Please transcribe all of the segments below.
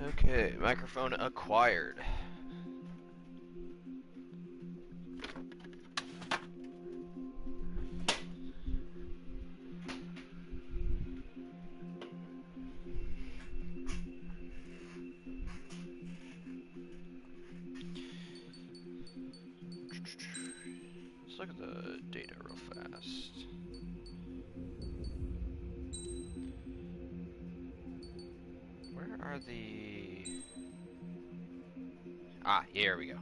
Okay, microphone acquired. Let's look at the data real fast. Where are the... Ah, here we go.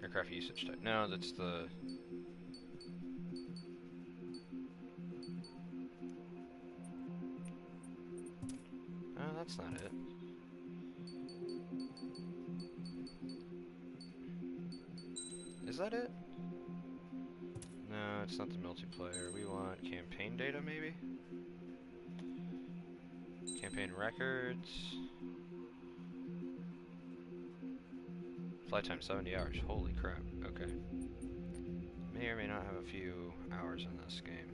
Aircraft usage type. No, that's the... Oh, that's not it. Is that it? No, it's not the multiplayer. We want campaign data, maybe? Campaign records. Flight time 70 hours. Holy crap. Okay. May or may not have a few hours in this game.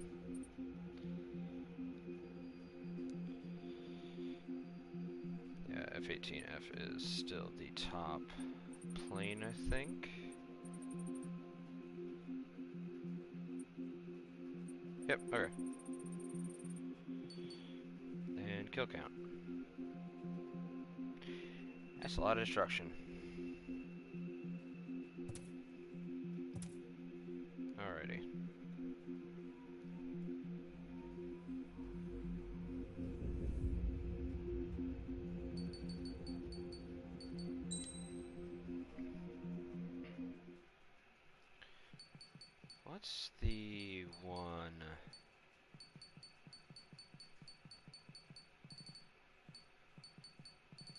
Yeah, F-18F is still the top plane, I think. Yep, okay. And kill count. That's a lot of destruction. Alrighty. What's the one?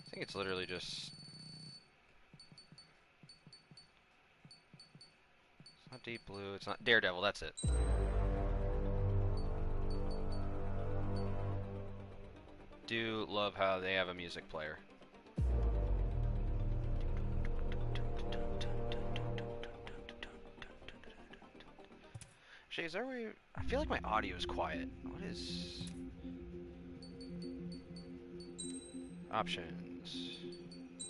I think it's literally just... It's not Deep Blue, it's not Daredevil, that's it. Do love how they have a music player. Actually, is there a way... I feel like my audio is quiet. What is... Options.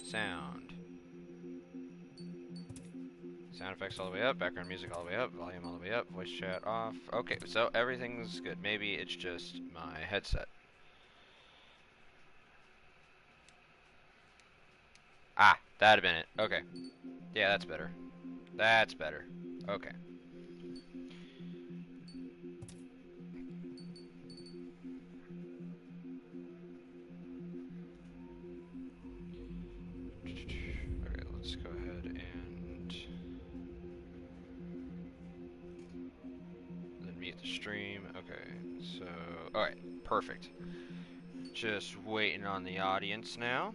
Sound. Sound effects all the way up, background music all the way up, volume all the way up, voice chat off. Okay, so everything's good. Maybe it's just my headset. Ah, that'd have been it. Okay. Yeah, that's better. That's better. Okay. Okay, let's go ahead and then mute the stream. Okay, so alright, perfect. Just waiting on the audience now.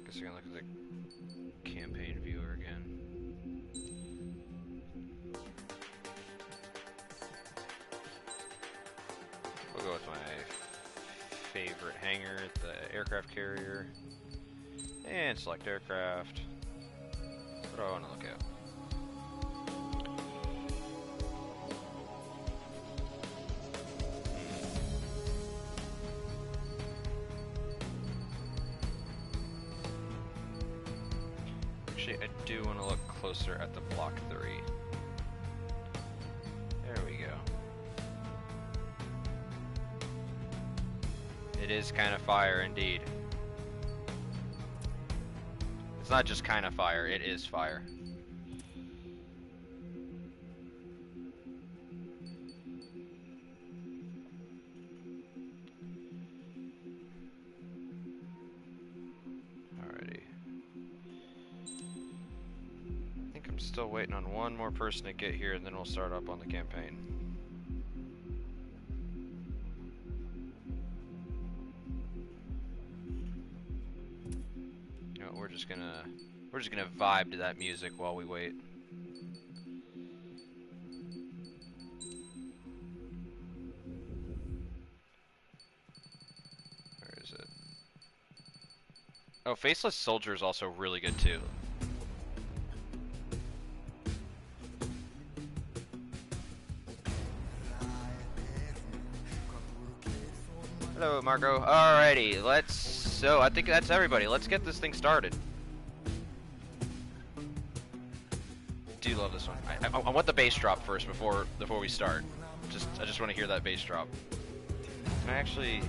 Guess we're gonna look at the campaign viewer again. We'll go with my favorite hangar, the aircraft carrier. And select aircraft. What do I want to look at? Actually, I do want to look closer at the Block 3. There we go. It is kind of fire indeed. It's not just kind of fire, it is fire. Alrighty. I think I'm still waiting on one more person to get here and then we'll start up on the campaign. We're just gonna vibe to that music while we wait. Oh, Faceless Soldier is also really good too. Hello, Marco. Alrighty, so I think that's everybody. Let's get this thing started. Do love this one. I want the bass drop first before we start. I just want to hear that bass drop. Can I actually?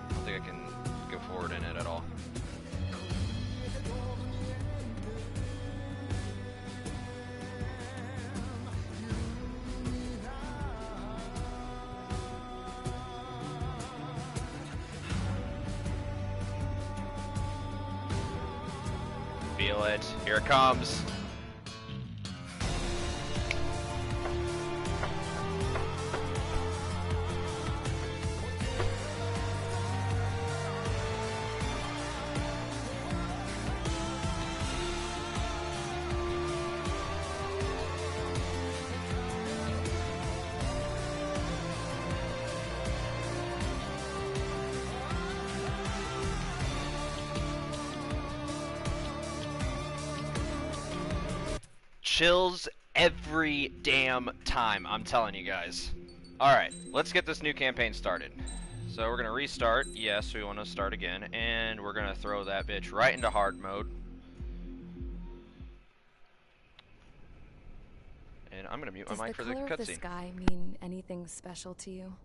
I don't think I can go forward in it at all. Feel it. Here it comes. Chills every damn time, I'm telling you guys. Alright, let's get this new campaign started. So we're going to restart. Yes, we want to start again. And we're going to throw that bitch right into hard mode. And I'm going to mute my mic for the cutscene. Does the color of the sky mean anything special to you?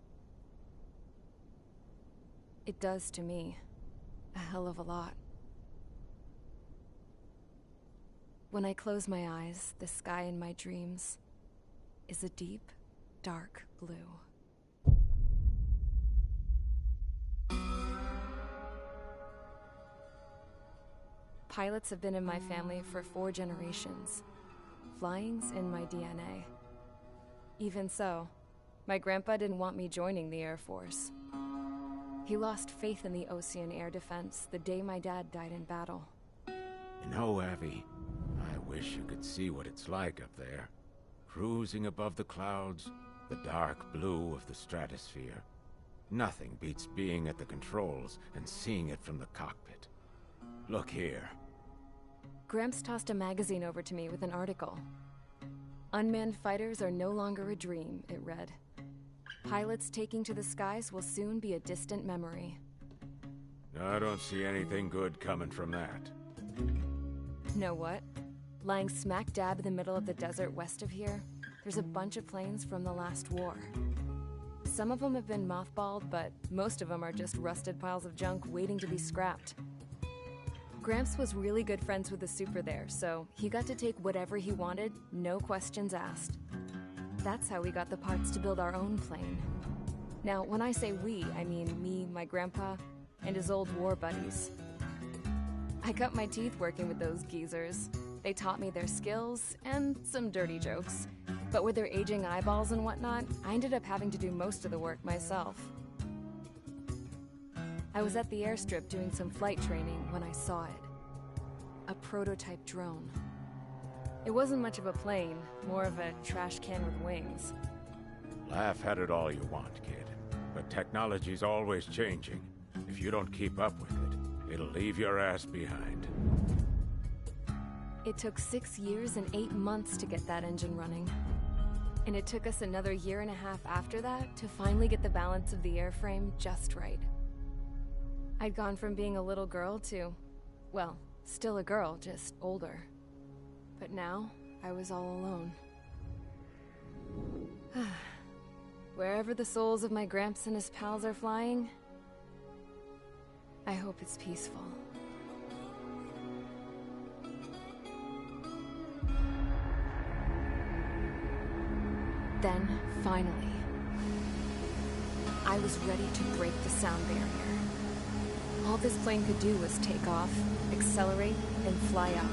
It does to me. A hell of a lot. When I close my eyes, the sky in my dreams is a deep, dark blue. Pilots have been in my family for 4 generations. Flying's in my DNA. Even so, my grandpa didn't want me joining the Air Force. He lost faith in the Ocean Air Defense the day my dad died in battle. You know, Abby, I wish you could see what it's like up there. Cruising above the clouds, the dark blue of the stratosphere. Nothing beats being at the controls and seeing it from the cockpit. Look here. Gramps tossed a magazine over to me with an article. Unmanned fighters are no longer a dream, it read. Pilots taking to the skies will soon be a distant memory. I don't see anything good coming from that. Know what? Lying smack dab in the middle of the desert west of here, there's a bunch of planes from the last war. Some of them have been mothballed, but most of them are just rusted piles of junk waiting to be scrapped. Gramps was really good friends with the super there, so he got to take whatever he wanted, no questions asked. That's how we got the parts to build our own plane. Now, when I say we, I mean me, my grandpa, and his old war buddies. I cut my teeth working with those geezers. They taught me their skills, and some dirty jokes. But with their aging eyeballs and whatnot, I ended up having to do most of the work myself. I was at the airstrip doing some flight training when I saw it. A prototype drone. It wasn't much of a plane, more of a trash can with wings. Laugh at it all you want, kid. But technology's always changing. If you don't keep up with it, it'll leave your ass behind. It took 6 years and 8 months to get that engine running. And it took us another 1.5 years after that to finally get the balance of the airframe just right. I'd gone from being a little girl to, well, still a girl, just older. But now, I was all alone. Wherever the souls of my Gramps and his pals are flying, I hope it's peaceful. Then, finally, I was ready to break the sound barrier. All this plane could do was take off, accelerate, and fly up.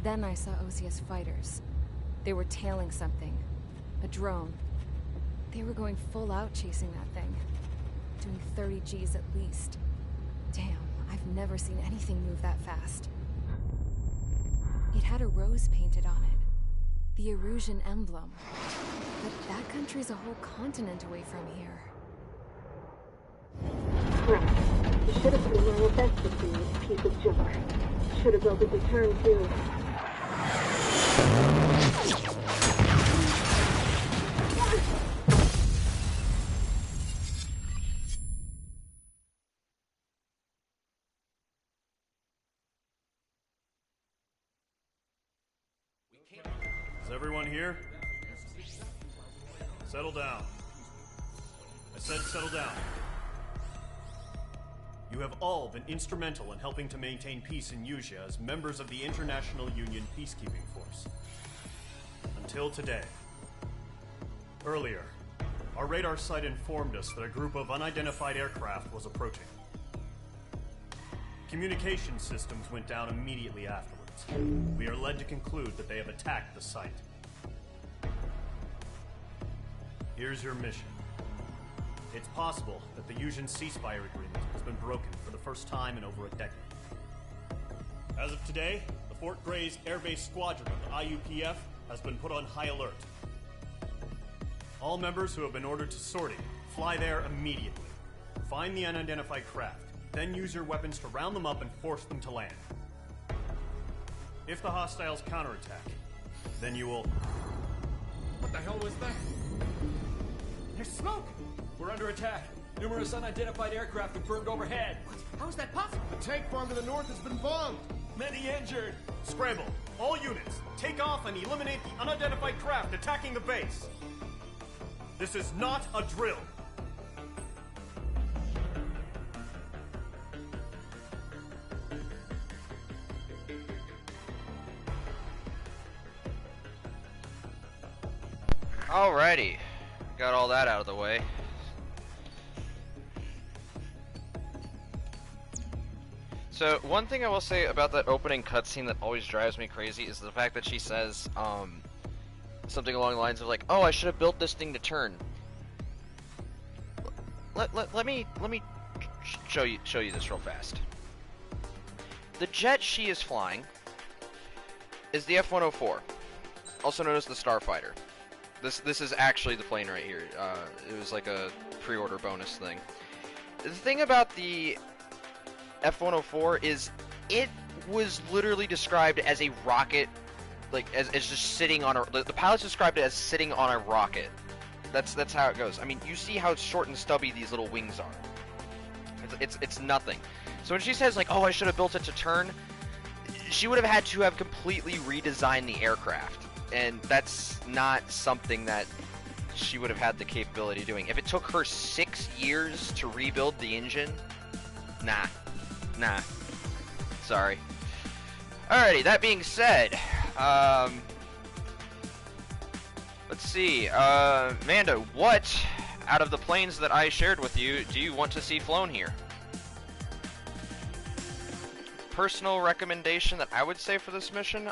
Then I saw Osia's fighters. They were tailing something. A drone. They were going full out chasing that thing. Doing 30 Gs at least. Damn, I've never seen anything move that fast. It had a rose painted on it. The Erusian emblem. But that country's a whole continent away from here. Crap. You should have been wearing a vest with you, you piece of junk. Should have built a return too. Is everyone here? Settle down. I said settle down. You have all been instrumental in helping to maintain peace in Usea as members of the International Union Peacekeeping Force. Until today. Earlier, our radar site informed us that a group of unidentified aircraft was approaching. Communication systems went down immediately afterwards. We are led to conclude that they have attacked the site. Here's your mission. It's possible that the Usian ceasefire agreement has been broken for the first time in over a decade. As of today, the Fort Grays Air Base Squadron of the IUPF has been put on high alert. All members who have been ordered to sortie, fly there immediately. Find the unidentified craft, then use your weapons to round them up and force them to land. If the hostiles counterattack, then you will... What the hell was that? There's smoke! We're under attack. Numerous unidentified aircraft confirmed overhead. What? How is that possible? The tank farm to the north has been bombed. Many injured. Scramble! All units, take off and eliminate the unidentified craft attacking the base. This is not a drill. Alrighty, got all that out of the way. So one thing I will say about that opening cutscene that always drives me crazy is the fact that she says something along the lines of like, "Oh, I should have built this thing to turn." Let me show you this real fast. The jet she is flying is the F-104, also known as the Starfighter. This is actually the plane right here. It was like a pre-order bonus thing. The thing about the F-104 is it was literally described as a rocket, like as just sitting on a. The pilots described it as sitting on a rocket. That's how it goes. I mean, you see how short and stubby these little wings are. It's nothing. So when she says like, "Oh, I should have built it to turn," she would have had to have completely redesigned the aircraft. And that's not something that she would have had the capability of doing. If it took her 6 years to rebuild the engine, nah. Sorry. Alrighty, that being said, let's see, Amanda, what out of the planes that I shared with you do you want to see flown here? Personal recommendation that I would say for this mission,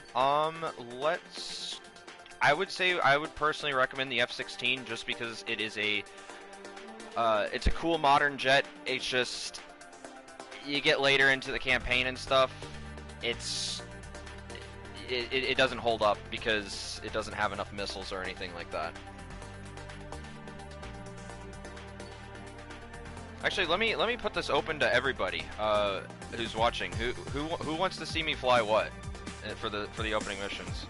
I would say I would personally recommend the F-16 just because it is it's a cool modern jet. It's just, you get later into the campaign and stuff, it doesn't hold up because it doesn't have enough missiles or anything like that. Actually, let me put this open to everybody who's watching. Who wants to see me fly what for the opening missions?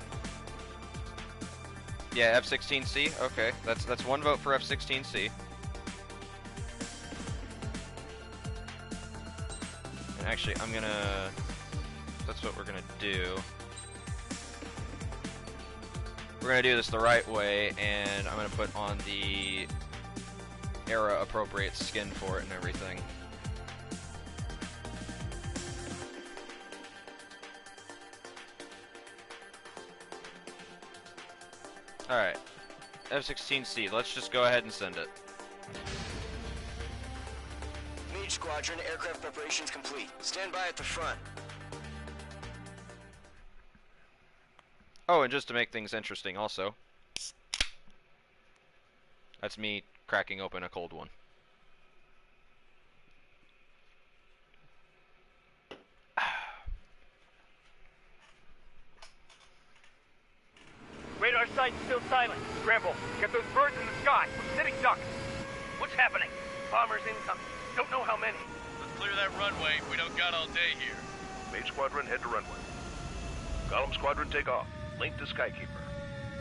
Yeah, F-16C. Okay, that's one vote for F-16C. And actually, that's what we're gonna do. We're gonna do this the right way, and I'm gonna put on the era appropriate skin for it and everything. Alright, F-16C, let's just go ahead and send it. Mage Squadron, aircraft preparations complete. Stand by at the front. Oh, and just to make things interesting also, that's me cracking open a cold one. Radar site's still silent. Scramble. Get those birds in the sky. We're sitting ducks. What's happening? Bombers incoming. Don't know how many. Let's clear that runway. We don't got all day here. Mage Squadron, head to runway. Column Squadron, take off. Link to Skykeeper.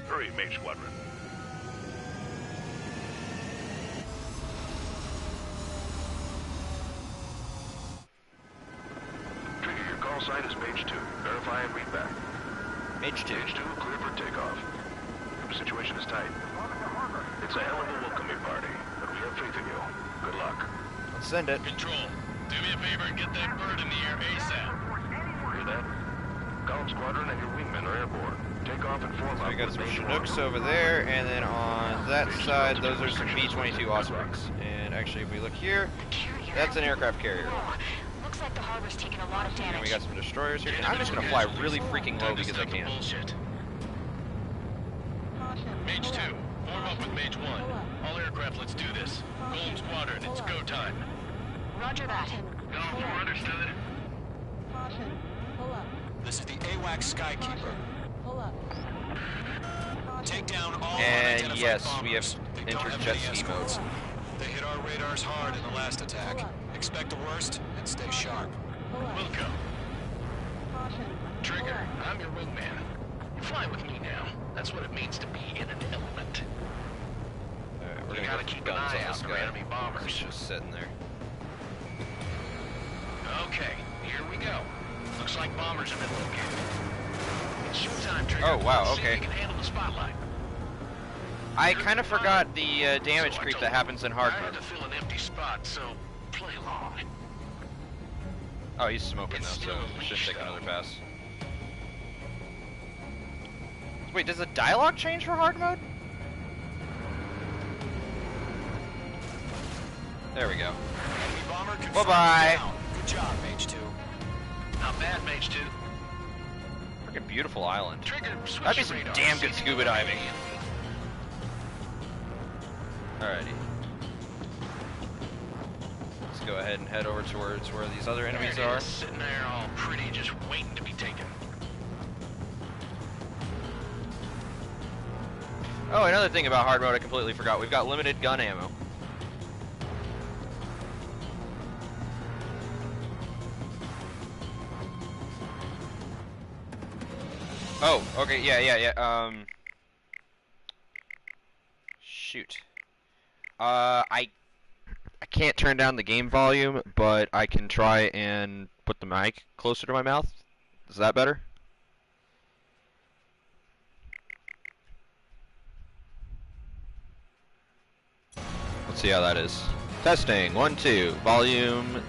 Hurry, Mage Squadron. Trigger, your call sign is Mage 2. Verify and read back. Mage 2. Mage 2, clear for takeoff. The situation is tight. It's a hell of a welcoming party, but we have faith in you. Good luck. Let's send it. Control, do me a favor and get that bird in the air ASAP. Hear that? Column Squadron and your wingmen are airborne. Take off and form up. We got with some Mage Chinooks 1. over there, and then on that side, those are some B-22 Ospreys. And actually, if we look here, that's an aircraft carrier. Looks like the harbor's taking a lot of damage. And we got some destroyers here. And I'm just gonna fly really freaking low because I can. Bullshit. Mage 2, form up with Mage 1. All aircraft, let's do this. Golem Squadron, it's go time. Roger that. Golem 4, understood. This is the AWACS Skykeeper. Take down all And unidentified yes, we have bombers. They don't entered have jet any ski escorts. mode. They hit our radars hard in the last attack. Expect the worst and stay sharp. Wilco. Trigger, I'm your wingman. You fly with me now. That's what it means to be in an element. Alright, we're You gonna gotta go keep an guns eye on out this for guy. enemy bombers. He's just sitting there. Okay, here we go. Looks like bombers have been located. It's showtime, Trigger. Oh, wow, Let's see if okay. we can handle the spotlight. I kind of forgot the damage So I creep told that you, happens in hard I had mode. to fill an empty spot, so play along. Oh, he's smoking though, It's so still we should leash, take though. another pass. Wait, does the dialogue change for hard mode? There we go. Enemy bomber confirmed Bye-bye. down. Good job, Mage 2. Not bad, Mage 2. Freaking beautiful island. Trigger, switch That'd be your some radar. damn See good if you scuba can diving. locate Alrighty. Let's go ahead and head over towards where these other it. enemies There it are. is, sitting there all pretty, just waiting to be taken. Oh, another thing about hard mode I completely forgot. We've got limited gun ammo. Oh, okay, yeah. Shoot. I can't turn down the game volume, but I can try and put the mic closer to my mouth. Is that better? Let's see how that is. Testing, 1, 2, volume.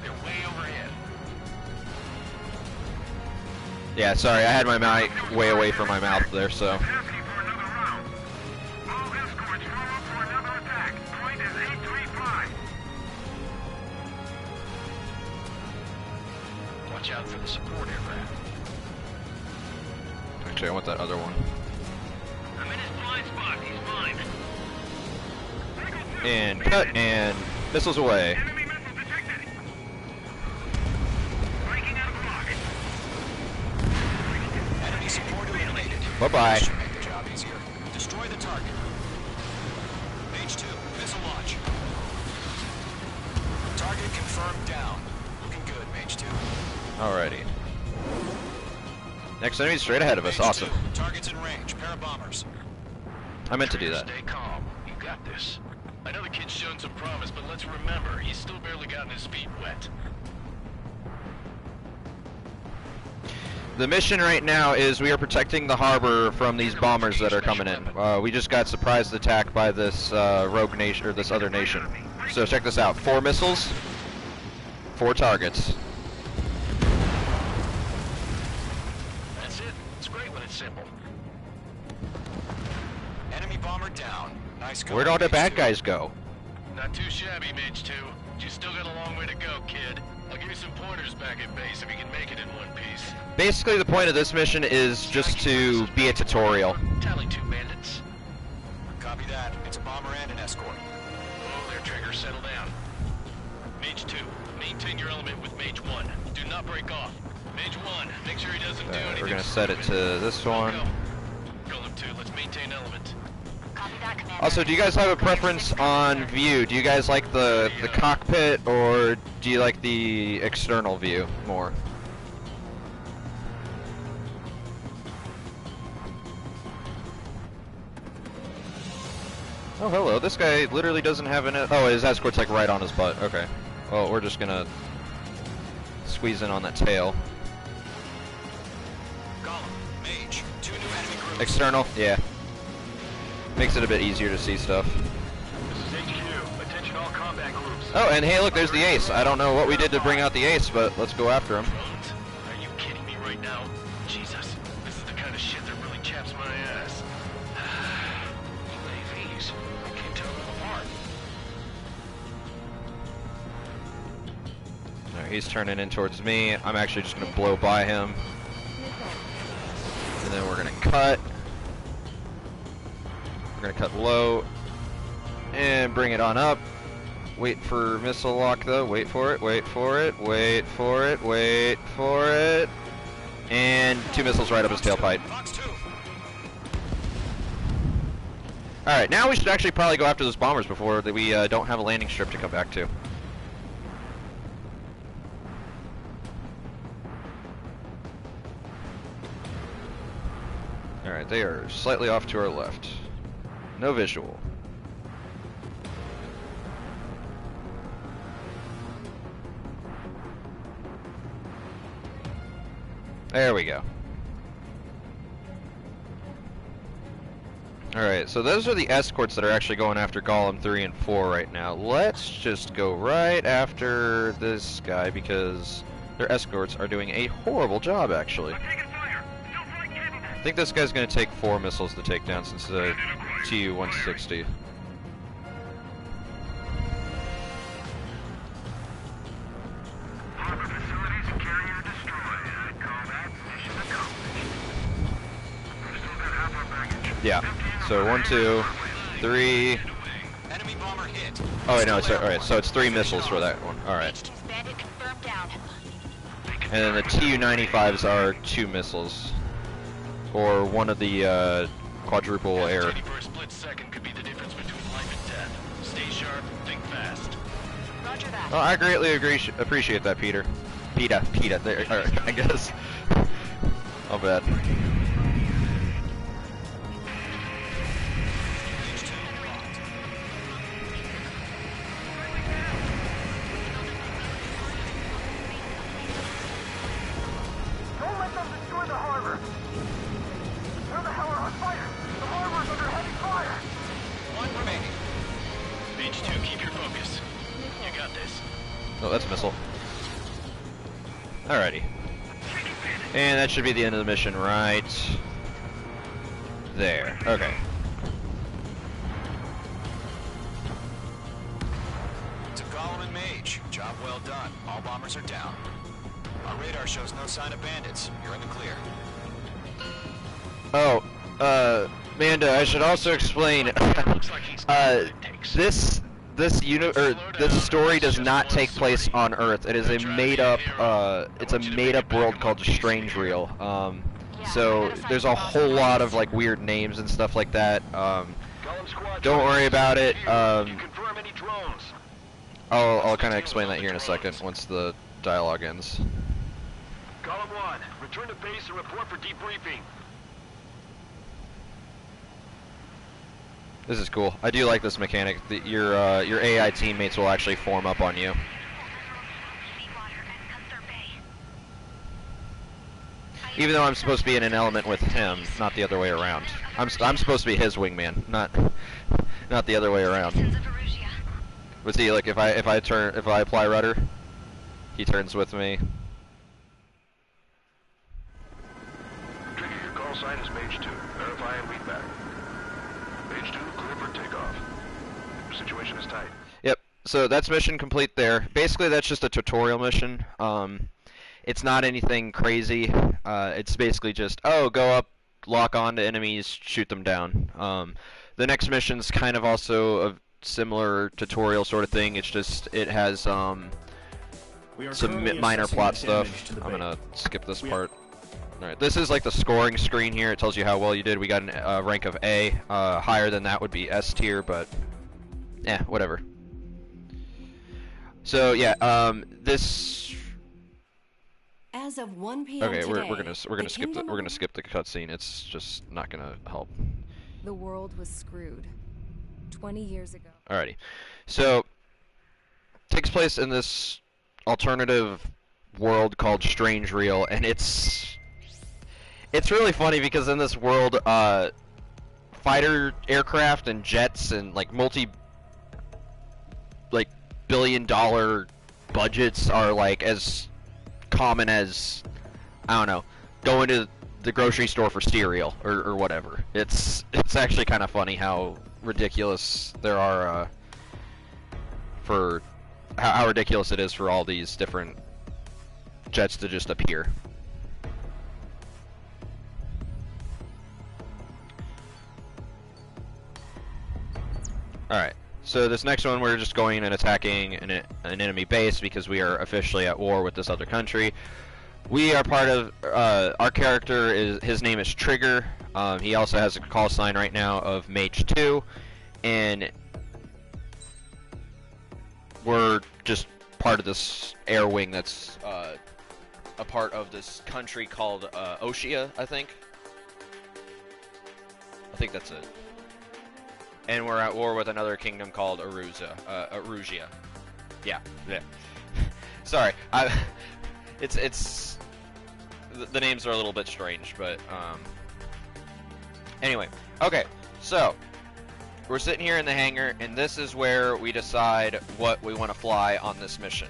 They're way overhead. Yeah, sorry, I had my mic way away from my mouth there, so. Watch out for the support aircraft. Actually, I want that other one. I'm in his blind spot. He's mine. And cut, and missiles away. Enemy missile detected. Breaking out of block. Enemy support eliminated. Bye-bye. This should make the job easier. Destroy the target. Mage 2, missile launch. Target confirmed down. Looking good, Mage 2. Alrighty. Next enemy straight ahead of us. Mage Awesome. 2, target's in range. Pair of bombers. I meant to do Trigger, that. Stay calm. You got this. I know the kid's shown some promise, but let's remember, he's still barely gotten his feet wet. The mission right now is we are protecting the harbor from these bombers that are coming in. We just got surprised attacked by this rogue nation, or this other nation. So check this out. 4 missiles, 4 targets. That's it. It's great when it's simple. Enemy bomber down. Nice going, Where'd all the Mage bad 2. guys go? Not too shabby, Mage 2. You still got a long way to go, kid. I'll give you some pointers back at base if you can make it in one piece. Basically, the point of this mission is just to be a tutorial. Tally 2 bandits. Copy that. It's a bomber and an escort. Oh, there, Trigger. Settle down. Mage 2, maintain your element with Mage 1. Do not break off. Mage 1, make sure he doesn't do anything. We're gonna set it to this one. Golem 2, let's maintain element. Copy that, Commander. Also, do you guys have a preference on view? Do you guys like the cockpit, or do you like the external view more? Oh, hello. This guy literally doesn't have an... Oh, his escort's like right on his butt. Okay. Well, we're just gonna squeeze in on that tail. Golem, Mage, 2 new enemy groups. External? Yeah. Makes it a bit easier to see stuff. This is HQ. Attention all combat groups. Oh, and hey, look, there's the ace. I don't know what we did to bring out the ace, but let's go after him. Drones? Are you kidding me right now? Jesus, this is the kind of shit that really chaps my ass. UAVs. I can't tell them apart. No, he's turning in towards me. I'm actually just gonna blow by him. And then we're gonna cut. We're gonna cut low. And bring it on up. Wait for missile lock though. Wait for it, wait for it, wait for it, wait for it. And 2 missiles right up his tailpipe. Alright, now we should actually probably go after those bombers before that we don't have a landing strip to come back to. Alright, they are slightly off to our left. No visual. There we go. Alright, so those are the escorts that are actually going after Golem 3 and 4 right now. Let's just go right after this guy because their escorts are doing a horrible job, actually. I think this guy's going to take 4 missiles to take down since the Tu-160. Yeah. So 1, 2, 3. Enemy bomber hit. Oh wait, no. It's alright. So it's 3 missiles for that one. All right. Bandit confirmed down. And then the Tu-95s are 2 missiles, or one of the quadruple air. For a split second could be the difference between life and death. Stay sharp, think fast. Roger that. Oh, I greatly appreciate that, Peter. PETA. There, I guess. Oh, bad. Don't let them destroy the harbor. Where the hell are on fire? The harbor's under heavy fire. 1 remaining. Mage 2, keep your focus. You got this. Oh, that's a missile. Alrighty. And that should be the end of the mission right there. Okay. To Golem and Mage, job well done. All bombers are down. Our radar shows no sign of bandits. You're in the clear. Oh, Amanda, I should also explain. This story does not take place on Earth. It is a made-up, it's a made-up world called Strange Reel. So there's a whole lot of like weird names and stuff like that. Don't worry about it. I'll kind of explain that here in a second once the dialogue ends. Golem 1, return to base and report for debriefing. This is cool. I do like this mechanic. Your AI teammates will actually form up on you. Even though I'm supposed to be in an element with him, not the other way around. I'm supposed to be his wingman, not the other way around. But see, like if I apply rudder, he turns with me. Trigger, your call sign is Mage 2. Verify and read back. Mage 2, clear for takeoff. Situation is tight. Yep. So that's mission complete there. Basically, that's just a tutorial mission. It's not anything crazy. It's basically just, oh, go up, lock on to enemies, shoot them down. The next mission's kind of also a similar tutorial sort of thing. It's just, it has some minor plot stuff. I'm gonna skip this part. Alright, this is like the scoring screen here. It tells you how well you did. We got a rank of A. Higher than that would be S tier, but whatever. So yeah, this. As of 1 p.m. Okay, today, we're gonna skip the cutscene. It's just not gonna help. The world was screwed 20 years ago. Alrighty, so takes place in this alternative world called Strange Real, and it's really funny because in this world, fighter aircraft and jets and like billion-dollar budgets are like as common as, I don't know, going to the grocery store for cereal or whatever. It's actually kind of funny how ridiculous there are for how ridiculous it is for all these different jets to just appear. Alright, so this next one we're just going and attacking an enemy base because we are officially at war with this other country. We are part of, our character his name is Trigger. He also has a call sign right now of Mage 2, and we're just part of this air wing that's a part of this country called Oshia, I think. I think that's it. And we're at war with another kingdom called Arusia. Yeah. Sorry, it's the names are a little bit strange, but anyway. Okay, so we're sitting here in the hangar, and this is where we decide what we want to fly on this mission.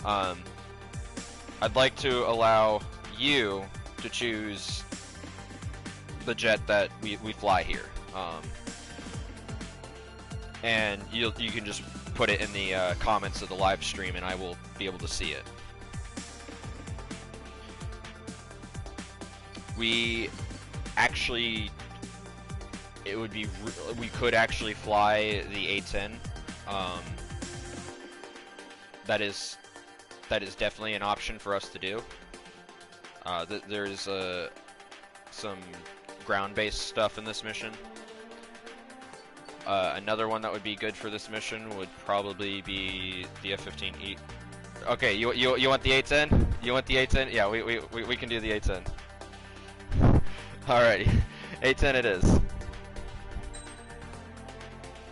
I'd like to allow you to choose the jet that we fly here. And you can just put it in the comments of the live stream, and I will be able to see it. We could actually fly the A-10. That is definitely an option for us to do. There's some ground-based stuff in this mission. Another one that would be good for this mission would probably be the F-15E. Okay, you want the A-10? You want the A-10? Yeah, we can do the A-10. Alrighty, A-10 it is.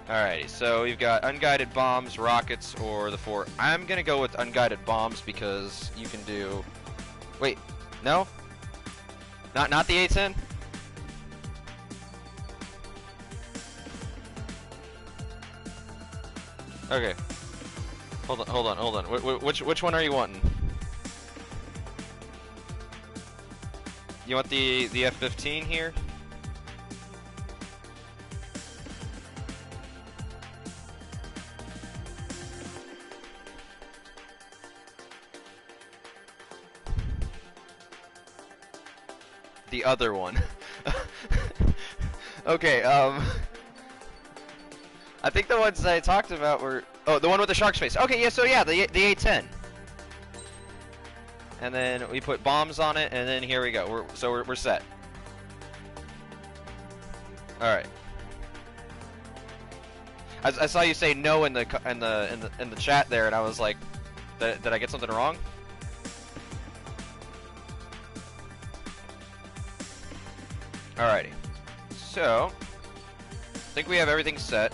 Alrighty, so we've got unguided bombs, rockets, or the fort. I'm gonna go with unguided bombs because you can do. Wait, no? Not the A-10? Okay. Hold on. Which one are you wanting? You want the F-15 here? The other one. Okay, I think the ones I talked about were... Oh, the one with the shark's face. Okay, yeah, so yeah, the A-10. And then we put bombs on it, and then here we go. We're set. Alright. I saw you say no in the chat there, and I was like, did I get something wrong? Alrighty. So, I think we have everything set.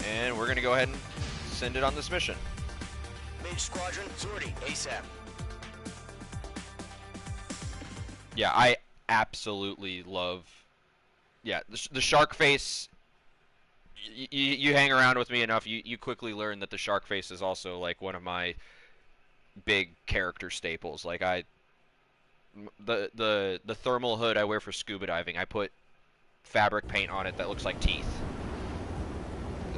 And we're gonna go ahead and send it on this mission. Mage Squadron, sortie, ASAP. Yeah, I absolutely love... Yeah, the shark face... You hang around with me enough, you quickly learn that the shark face is also, like, one of my big character staples. Like, the thermal hood I wear for scuba diving, I put fabric paint on it that looks like teeth.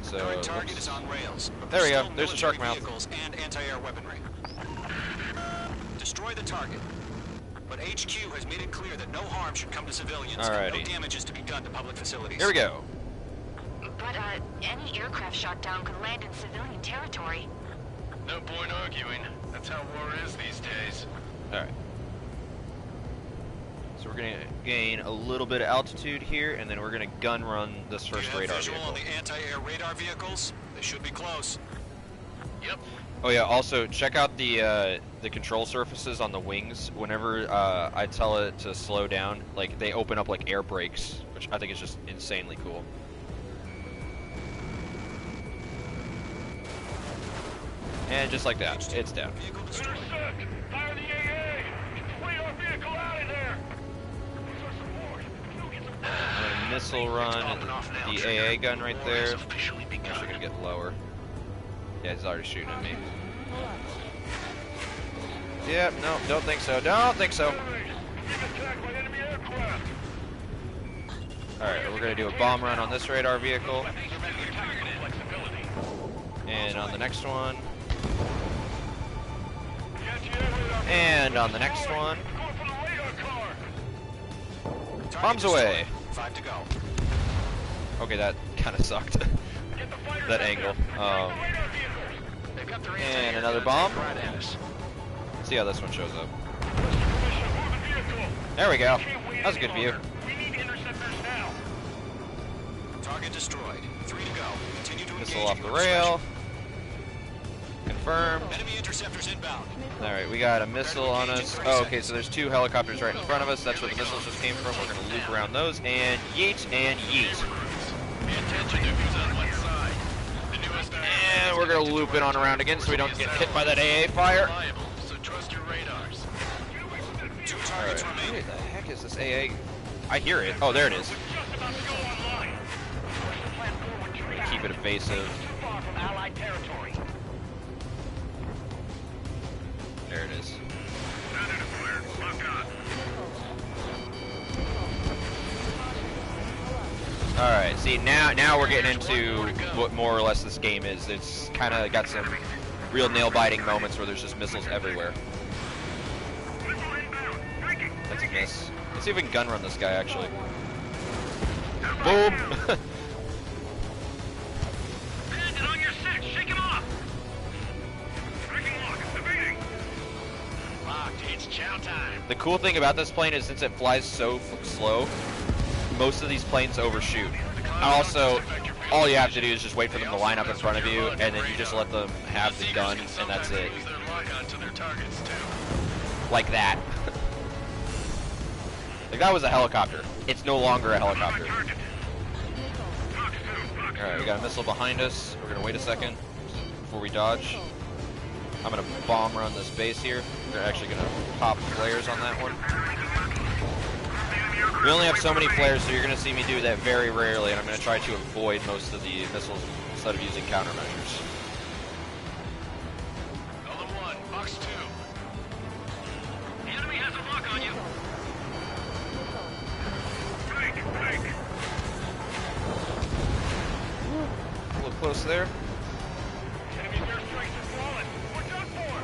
So Current target is on rails. But there we go. still There's the shark military mouth. vehicles and anti-air weaponry. Destroy the target. But HQ has made it clear that no harm should come to civilians. Alrighty. And no damage is to be done to public facilities. Here we go. But, any aircraft shot down could land in civilian territory. No point arguing. That's how war is these days. Alright. So we're going to gain a little bit of altitude here, and then we're going to gun run this first Do you have radar visual vehicle. on the anti-air radar vehicles? They should be close. Yep. Oh yeah, also check out the control surfaces on the wings. Whenever I tell it to slow down, like they open up like air brakes, which I think is just insanely cool. And just like that, it's down. Intercept! Fire the AA! Get the radar vehicle out of there! I'm gonna missile run the AA gun right there. I'm actually gonna get lower. Yeah, he's already shooting at me. Yep, no, don't think so. Don't think so. Alright, we're gonna do a bomb run on this radar vehicle. And on the next one. And on the next one. Bombs away. 5 to go. Okay, that kind of sucked. That angle. And another bomb. See how this one shows up. There we go. That was a good view. Target destroyed. 3 to go. Continue to Missile engage off the your rail. Confirmed. Enemy interceptors inbound. Alright, we got a missile on us. Oh, okay, so there's 2 helicopters right in front of us. That's where the missiles just came from. We're going to loop around those. And yeet and yeet. And we're going to loop it on around again so we don't get hit by that AA fire. Alright, what the heck is this AA? I hear it. Oh, there it is. Keep it evasive. There it is. Alright, see, now we're getting into what more or less this game is. It's kind of got some real nail-biting moments where there's just missiles everywhere. That's a miss. Let's see if we can gun run this guy, actually. Boom! On your six, shake him off! Breaking lock, evading! Locked, it's chow time. The cool thing about this plane is since it flies so slow, most of these planes overshoot. Also, all you have to do is just wait for them to line up in front of you, and then you just let them have the gun, and that's it. Like that. Like that was a helicopter. It's no longer a helicopter. Alright, we got a missile behind us. We're gonna wait a second before we dodge. I'm gonna bomb run this base here. We're actually gonna pop flares on that one. We only have so many flares, so you're gonna see me do that very rarely, and I'm gonna try to avoid most of the missiles instead of using countermeasures. Element 1, box 2. The enemy has a lock on you! Break! A little close there. Enemy airstrikes are falling! We're done for!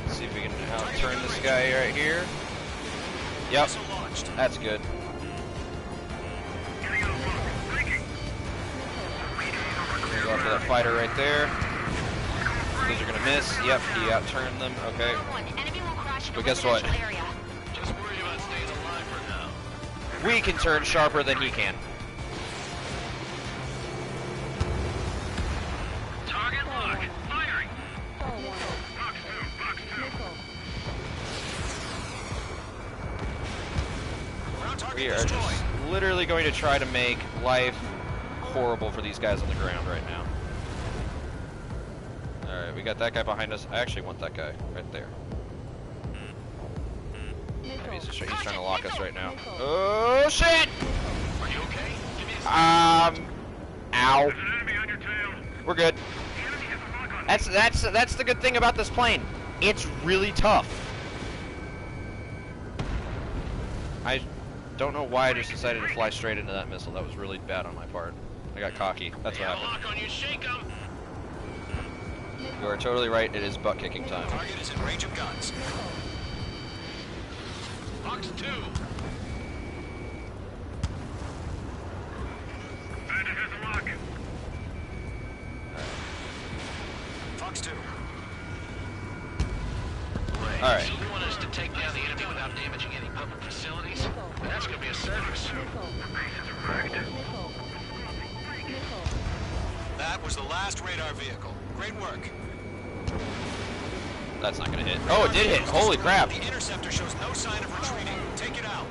Let's see if we can out-turn this guy right here. Yep, that's good. Go after that fighter right there. Those are gonna miss. Yep, he out-turned them. Okay. But guess what? Just worry about staying alive for now. We can turn sharper than he can. Target lock! Firing! Box 2! We are just literally going to try to make life horrible for these guys on the ground right now. Alright, we got that guy behind us. I actually want that guy right there. Maybe he's trying to lock us right now. Oh shit! Are you okay? Give me a Ow. We're good. That's the good thing about this plane. It's really tough. don't know why I just decided to fly straight into that missile. That was really bad on my part. I got cocky. That's what happened. Lock on you, shake 'em. You are totally right. It is butt kicking time. Target is in range of guns. Fox 2. Bandit has a lock. Fox 2. All right. You want us to take down the enemy without damaging any public facilities? That's gonna be a service. That was the last radar vehicle. Great work. That's not gonna hit. Oh, it did hit. Holy crap. The interceptor shows no sign of retreating. Take it out.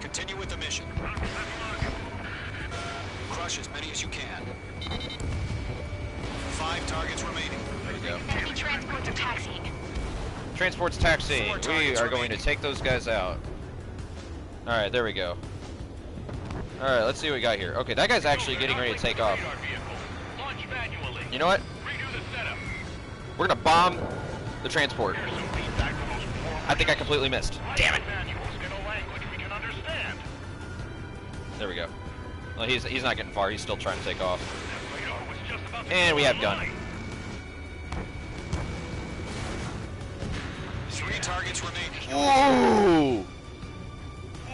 Continue with the mission. Crush as many as you can. 5 targets remaining. There you go. Enemy transports are taxiing. Transport's taxiing. We are going to take those guys out. Alright, there we go. Alright, let's see what we got here. Okay, that guy's actually getting ready to take off. You know what? We're gonna bomb the transport. I think I completely missed. Damn it! There we go. Well, he's not getting far. He's still trying to take off. And we have gun. 3 targets remaining. Ooh!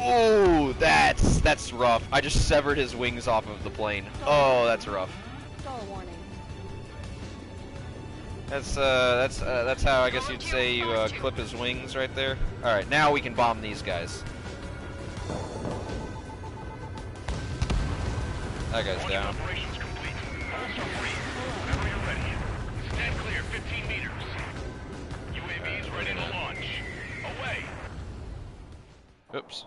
Ooh, that's rough. I just severed his wings off of the plane. Oh, that's rough. That's how I guess you'd say you clip his wings right there. All right, now we can bomb these guys. That guy's down. Stand clear, 15 meters. UAVs ready to launch. Away. Oops.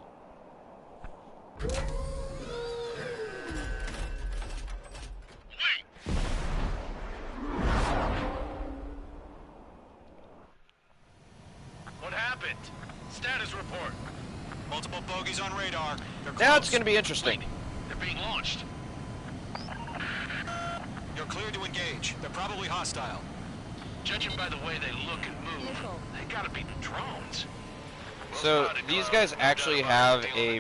What happened? Status report. Multiple bogeys on radar. Now it's going to be interesting. They're being launched. You're clear to engage. They're probably hostile. Judging by the way they look and move, they gotta be drones. So these guys actually have a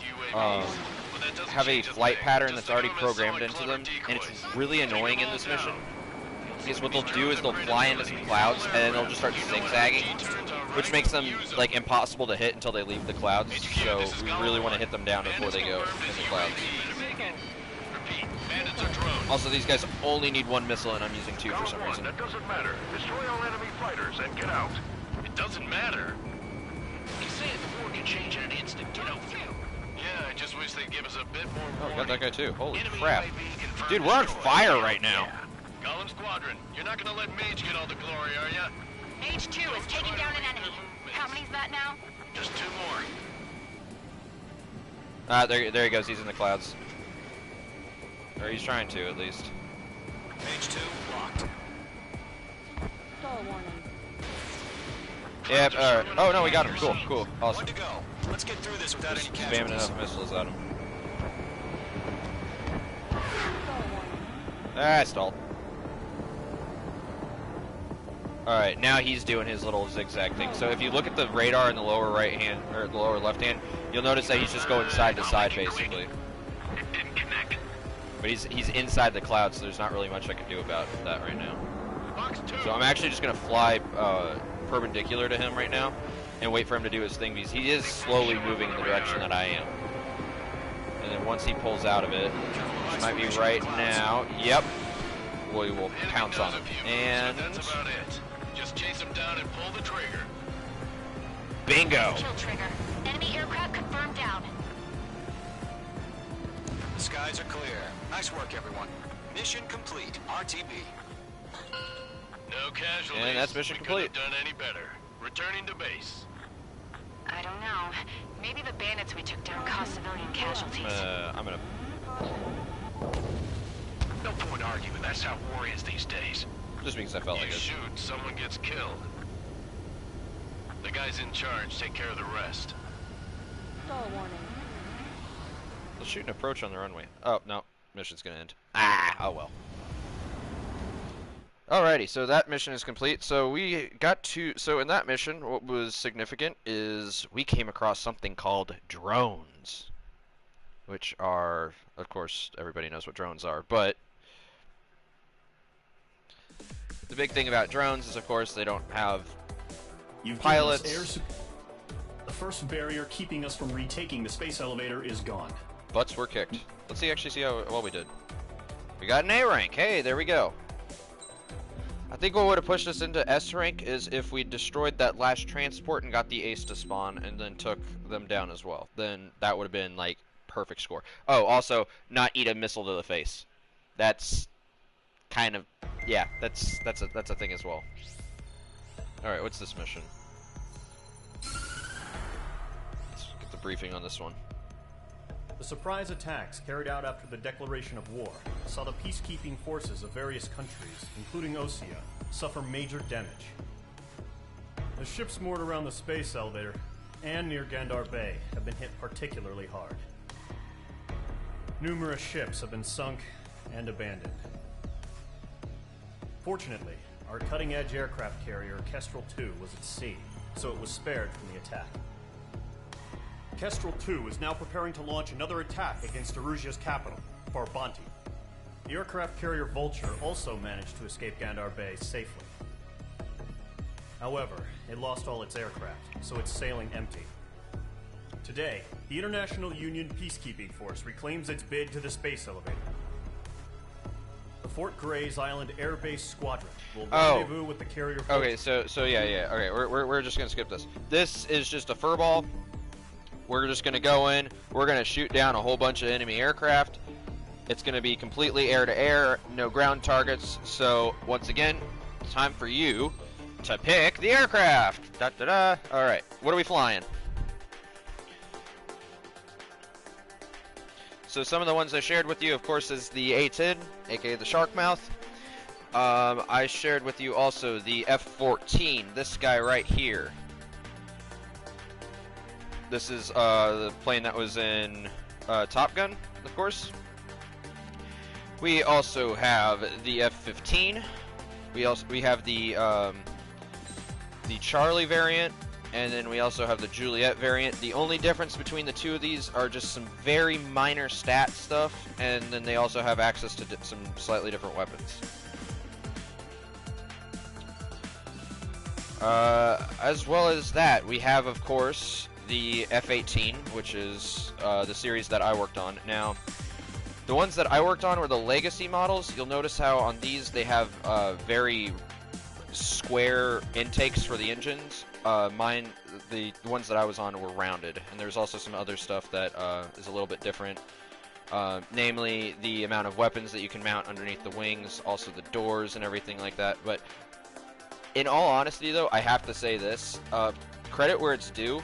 flight pattern that's already programmed into them, and it's really annoying in this mission. Because what they'll do is they'll fly into some clouds, and then they'll just start zigzagging, which makes them like impossible to hit until they leave the clouds. So we really want to hit them down before they go in the clouds. Also, these guys only need 1 missile, and I'm using 2 for some reason. That doesn't matter. Destroy all enemy fighters and get out. It doesn't matter. He's saying the war can change in an instant, you know. Yeah, I just wish they'd give us a bit more Oh, we got that guy too. Holy Enemy crap. UAV confirmed Dude, we're on destroyed. fire right now. Golem Squadron, you're not gonna let Mage get all the glory, are ya? Mage 2 is taking down an enemy. How many's that now? Just 2 more. There he goes. He's in the clouds. Or he's trying to, at least. Mage 2 locked. Yep, alright. Oh, no, we got him. Cool, cool. Awesome. 1 to go. Let's get through this without Just any spamming casualties. enough missiles at him. Ah, stalled. Alright, now he's doing his little zigzag thing. So if you look at the radar in the lower right hand, or the lower left hand, you'll notice that he's just going side to side, basically. But he's inside the clouds, so there's not really much I can do about that right now. So I'm actually just going to fly perpendicular to him right now and wait for him to do his thing, because he is slowly moving in the direction that I am. And then once he pulls out of it, which might be right now, yep, we will pounce on him. And That's about it. Just chase him down and pull the trigger. bingo! Kill trigger. Enemy aircraft confirmed down. The skies are clear. Nice work, everyone. Mission complete. RTB. No casualties. And that's mission complete. We couldn't have done any better. Returning to base. I don't know. Maybe the bandits we took down caused civilian casualties. I'm gonna... No point arguing. That's how war is these days. Just because I felt You like it. shoot, someone gets killed. The guys in charge take care of the rest. Let's shoot an approach on the runway. Oh, no. Mission's gonna end. Ah, oh well. Alrighty, so that mission is complete. So we got to... So in that mission, what was significant is we came across something called drones. which are, of course, everybody knows what drones are, but the big thing about drones is, of course, they don't have pilots. The first barrier keeping us from retaking the space elevator is gone. Butts were kicked. Let's actually see how well we did. We got an A rank. Hey, there we go. I think what would have pushed us into S rank is if we destroyed that last transport and got the ace to spawn and then took them down as well. Then that would have been like perfect score. Oh, also not eat a missile to the face. That's kind of, yeah, that's a thing as well. All right, what's this mission? Let's get the briefing on this one. The surprise attacks carried out after the declaration of war saw the peacekeeping forces of various countries, including Osea, suffer major damage. The ships moored around the space elevator and near Gandar Bay have been hit particularly hard. Numerous ships have been sunk and abandoned. Fortunately, our cutting-edge aircraft carrier, Kestrel 2, was at sea, so it was spared from the attack. Kestrel 2 is now preparing to launch another attack against Erusia's capital, Farbanti. The aircraft carrier Vulture also managed to escape Gandar Bay safely. However, it lost all its aircraft, so it's sailing empty. Today, the International Union Peacekeeping Force reclaims its bid to the space elevator. The Fort Grays Island Air Base Squadron will rendezvous with the carrier Vulture. Okay, so yeah. Okay, we're just gonna skip this. This is just a furball. We're just going to go in, we're going to shoot down a whole bunch of enemy aircraft. It's going to be completely air-to-air, no ground targets. So, once again, it's time for you to pick the aircraft. Da-da-da. Alright, what are we flying? So, some of the ones I shared with you, of course, is the A-10, aka the Shark Mouth. I shared with you also the F-14, this guy right here. This is the plane that was in Top Gun, of course. We also have the F-15. We have the Charlie variant, and then we also have the Juliet variant. The only difference between the two of these are just some very minor stat stuff, and then they also have access to some slightly different weapons. As well as that, we have, of course, the F-18, which is the series that I worked on. Now, the ones that I worked on were the legacy models. You'll notice how on these they have very square intakes for the engines. Mine, the ones that I was on, were rounded, and there's also some other stuff that is a little bit different. Namely, the amount of weapons that you can mount underneath the wings, also the doors and everything like that. But in all honesty, though, I have to say this. Credit where it's due.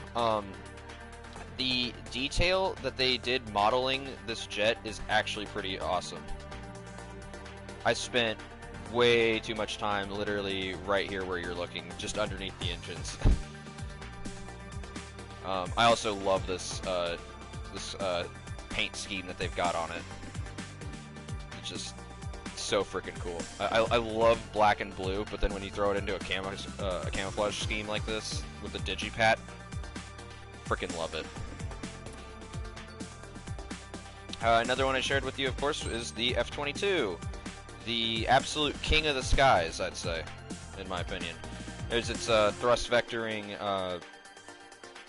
The detail that they did modeling this jet is actually pretty awesome. I spent way too much time literally right here where you're looking, just underneath the engines. I also love this paint scheme that they've got on it. It's just so freaking cool. I love black and blue, but then when you throw it into a camouflage scheme like this with the digipat, freaking love it. Another one I shared with you, of course, is the F-22, the absolute king of the skies, I'd say, in my opinion. There's its thrust vectoring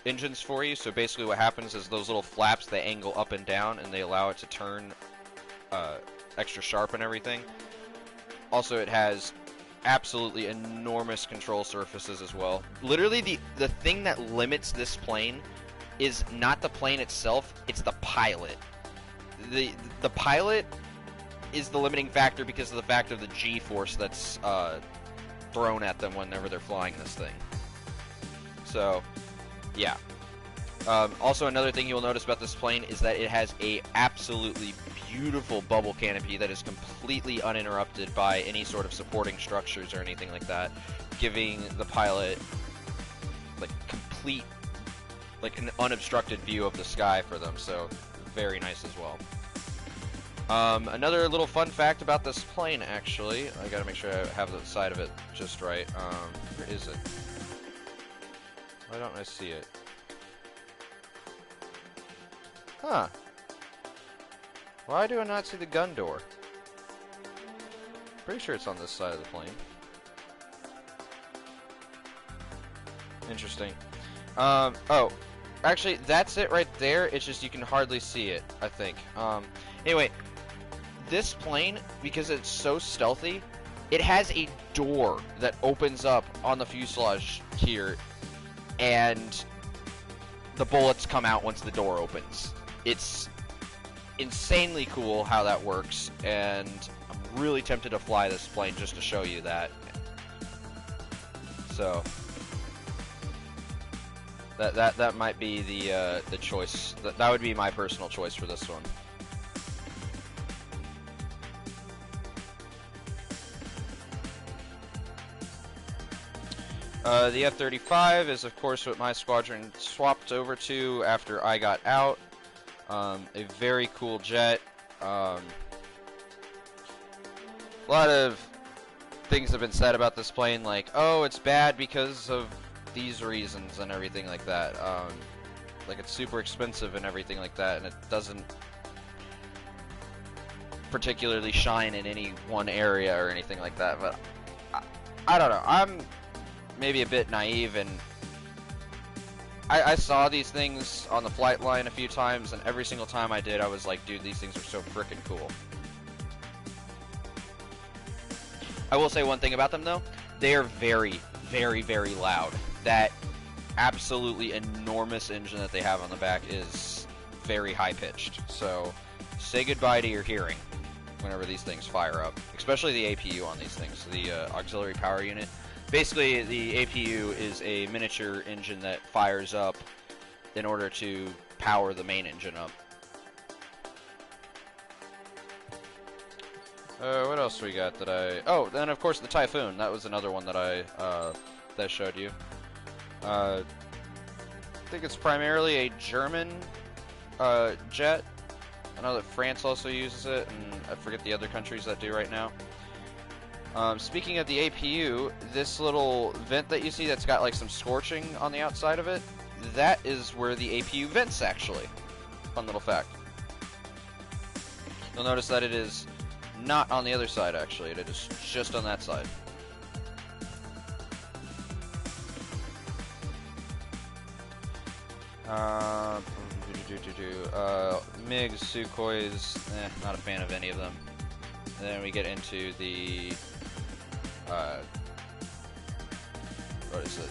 engines for you. So basically, what happens is those little flaps, they angle up and down, and they allow it to turn extra sharp and everything. Also, it has absolutely enormous control surfaces as well. Literally, the thing that limits this plane is not the plane itself, it's the pilot. The pilot is the limiting factor because of the fact of the G-force that's thrown at them whenever they're flying this thing. So, yeah. Also, another thing you'll notice about this plane is that it has a absolutely beautiful bubble canopy that is completely uninterrupted by any sort of supporting structures or anything like that, giving the pilot complete, an unobstructed view of the sky for them. So, very nice as well. Another little fun fact about this plane, actually, I gotta make sure I have the side of it just right. Where is it? Why don't I see it? Huh. Why do I not see the gun door? Pretty sure it's on this side of the plane. Interesting. Oh, actually, that's it right there. It's just you can hardly see it, I think. Anyway, this plane, because it's so stealthy, it has a door that opens up on the fuselage here, and the bullets come out once the door opens. It's insanely cool how that works, and I'm really tempted to fly this plane just to show you that. So that might be the choice. That would be my personal choice for this one. The F-35 is, of course, what my squadron swapped over to after I got out. A very cool jet. A lot of things have been said about this plane, like, oh, it's bad because of these reasons and everything like that. Like, it's super expensive and everything like that, and it doesn't particularly shine in any one area or anything like that. But I don't know. I'm maybe a bit naive, and I saw these things on the flight line a few times, and every single time I did, I was like, dude, these things are so freaking cool. I will say one thing about them, though. They are very, very, very loud. That absolutely enormous engine that they have on the back is very high-pitched. So say goodbye to your hearing whenever these things fire up, especially the APU on these things, the auxiliary power unit. Basically, the APU is a miniature engine that fires up in order to power the main engine up. What else we got that I... Oh, then of course the Typhoon. That was another one that I showed you. I think it's primarily a German jet. I know that France also uses it, and I forget the other countries that do right now. Speaking of the APU, this little vent that you see that's got like some scorching on the outside of it, that is where the APU vents actually. Fun little fact. You'll notice that it is not on the other side actually, it is just on that side. MiGs, Sukhois, not a fan of any of them. And then we get into the what is it?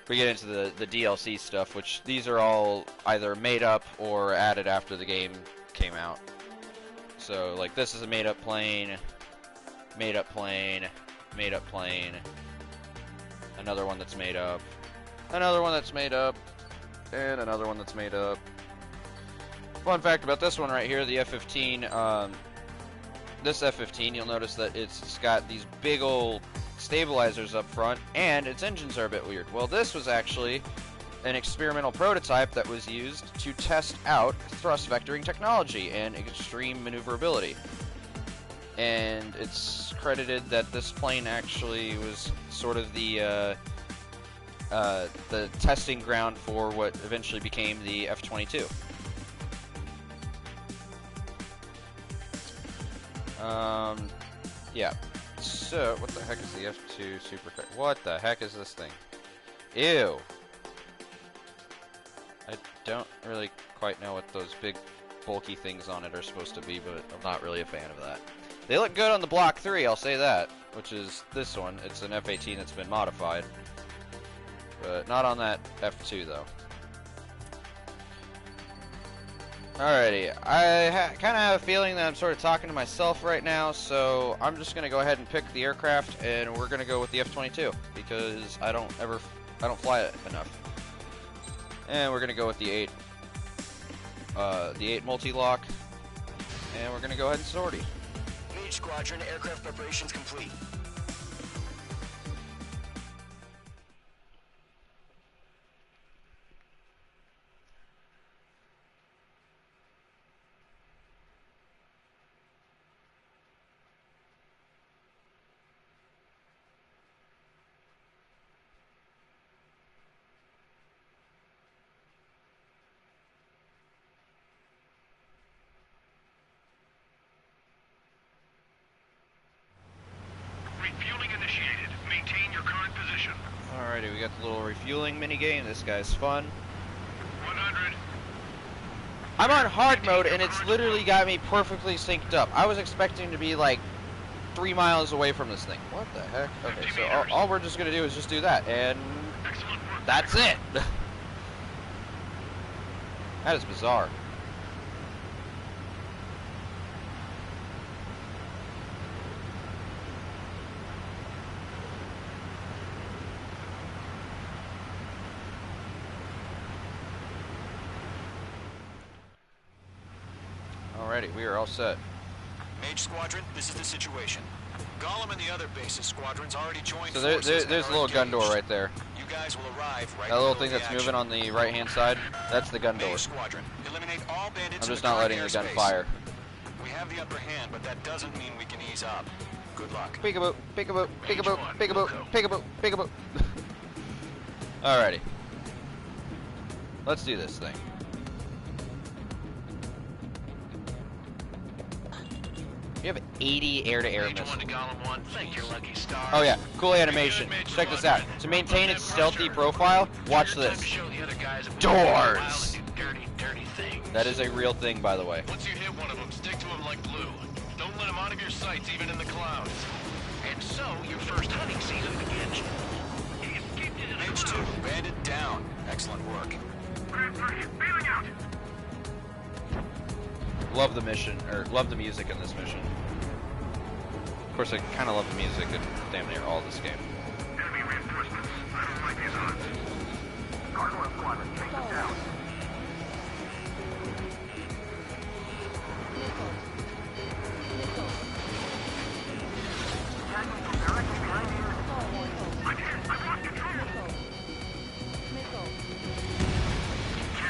We get into the DLC stuff, which these are all either made up or added after the game came out. So, like, this is a made up plane, made up plane, made up plane, another one that's made up, another one that's made up, and another one that's made up. Fun fact about this one right here, the F-15, this F-15, you'll notice that it's got these big old stabilizers up front, and its engines are a bit weird. Well, this was actually an experimental prototype that was used to test out thrust vectoring technology and extreme maneuverability. And it's credited that this plane actually was sort of the testing ground for what eventually became the F-22. Yeah. So, what the heck is the F2 Supercar? What the heck is this thing? Ew. I don't really quite know what those big bulky things on it are supposed to be, but I'm not really a fan of that. They look good on the Block 3, I'll say that, which is this one. It's an F-18 that's been modified, but not on that F2 though. Alrighty, I kind of have a feeling that I'm sort of talking to myself right now, so I'm just going to go ahead and pick the aircraft, and we're going to go with the F-22, because I don't fly it enough. And we're going to go with the 8 multi-lock, and we're going to go ahead and sortie. Mage Squadron, aircraft preparations complete. location. Alrighty, we got the little refueling minigame. This guy's fun. 100. I'm on hard mode, and it's literally got me perfectly synced up. I was expecting to be like 3 miles away from this thing. What the heck? Okay, so all we're just gonna do is just do that, and that's it. That is bizarre. Alrighty, we are all set. Mage Squadron, this is the situation. Gollum and the other base's squadrons already joined So forces there's a little gun door right there. You guys will arrive right That little in the thing middle that's of the moving on the right-hand side, that's the gun door. Mage Squadron, eliminate all bandits. I'm just not letting the gun fire. We have the upper hand, but that doesn't mean we can ease up. Good luck. Peekaboo, peekaboo, peekaboo, peekaboo, peekaboo, peekaboo. Alrighty. Let's do this thing. You have 80 air-to-air missiles. Oh yeah, cool animation. Check this out. To maintain its stealthy profile, watch this. Doors! That is a real thing, by the way. Once you hit one of them, stick to him like glue. Don't let him out of your sights, even in the clouds. And so, your first hunting season begins. Mage 2, bandit down. Excellent work. Love the mission, or love the music in this mission. Of course, I kind of love the music in damn near all this game. Enemy reinforcements. I don't like these odds. Gargoyle squadron, take them down.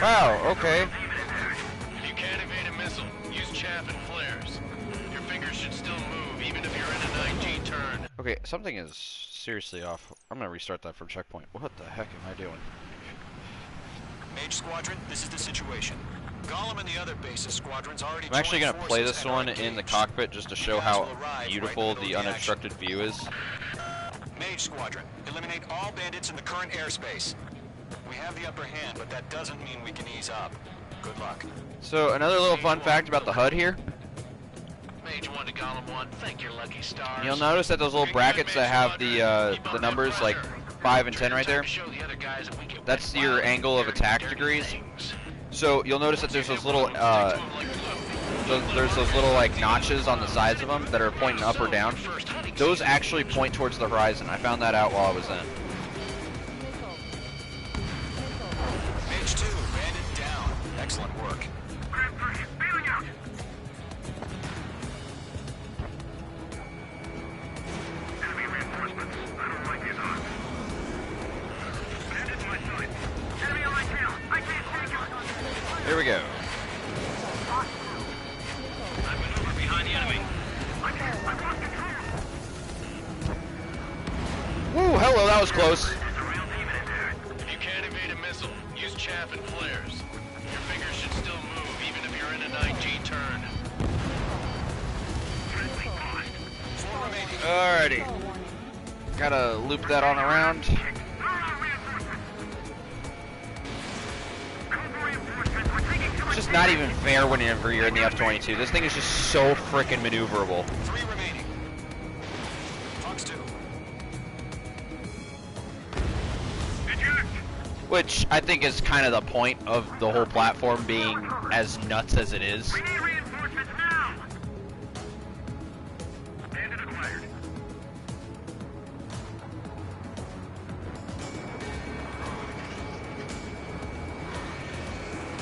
Wow, okay. If you can't evade a missile, use chaff and flares. Your fingers should still move, even if you're in a 9G turn. Okay, something is seriously off. I'm gonna restart that from checkpoint. What the heck am I doing? Mage Squadron, this is the situation. Gollum and the other base's squadrons already I'm actually joined gonna play forces this and are one in the engaged. cockpit just to show You guys how will arrive beautiful right in the middle of unobstructed view is. Mage Squadron, eliminate all bandits in the current airspace. We have the upper hand, but that doesn't mean we can ease up. Good luck. So another little fun fact about the HUD here. Mage 1 to Gollum 1, thank your lucky stars. You'll notice that those little brackets that have the numbers like 5 and 10 right there. That's your angle of attack degrees. So you'll notice that there's those little like notches on the sides of them that are pointing up or down. Those actually point towards the horizon. I found that out while I was in. Mage 2, bandit down. Excellent work. Bailing out. Enemy reinforcements. I don't like these odds. Bandit in my sight. Enemy on my tail. I can't take it. Here we go. I maneuver behind the enemy. I've lost control. Woo, hello, that was close. If you can't evade a missile, use chaff and flares. Your fingers should still move, even if you're in a 9G turn. Alrighty. Gotta loop that on around. It's just not even fair whenever you're in the F-22. This thing is just so freaking maneuverable. 3 remaining. Fox 2. Which I think is kind of the point of the whole platform being as nuts as it is. We need reinforcements now. Bandit acquired.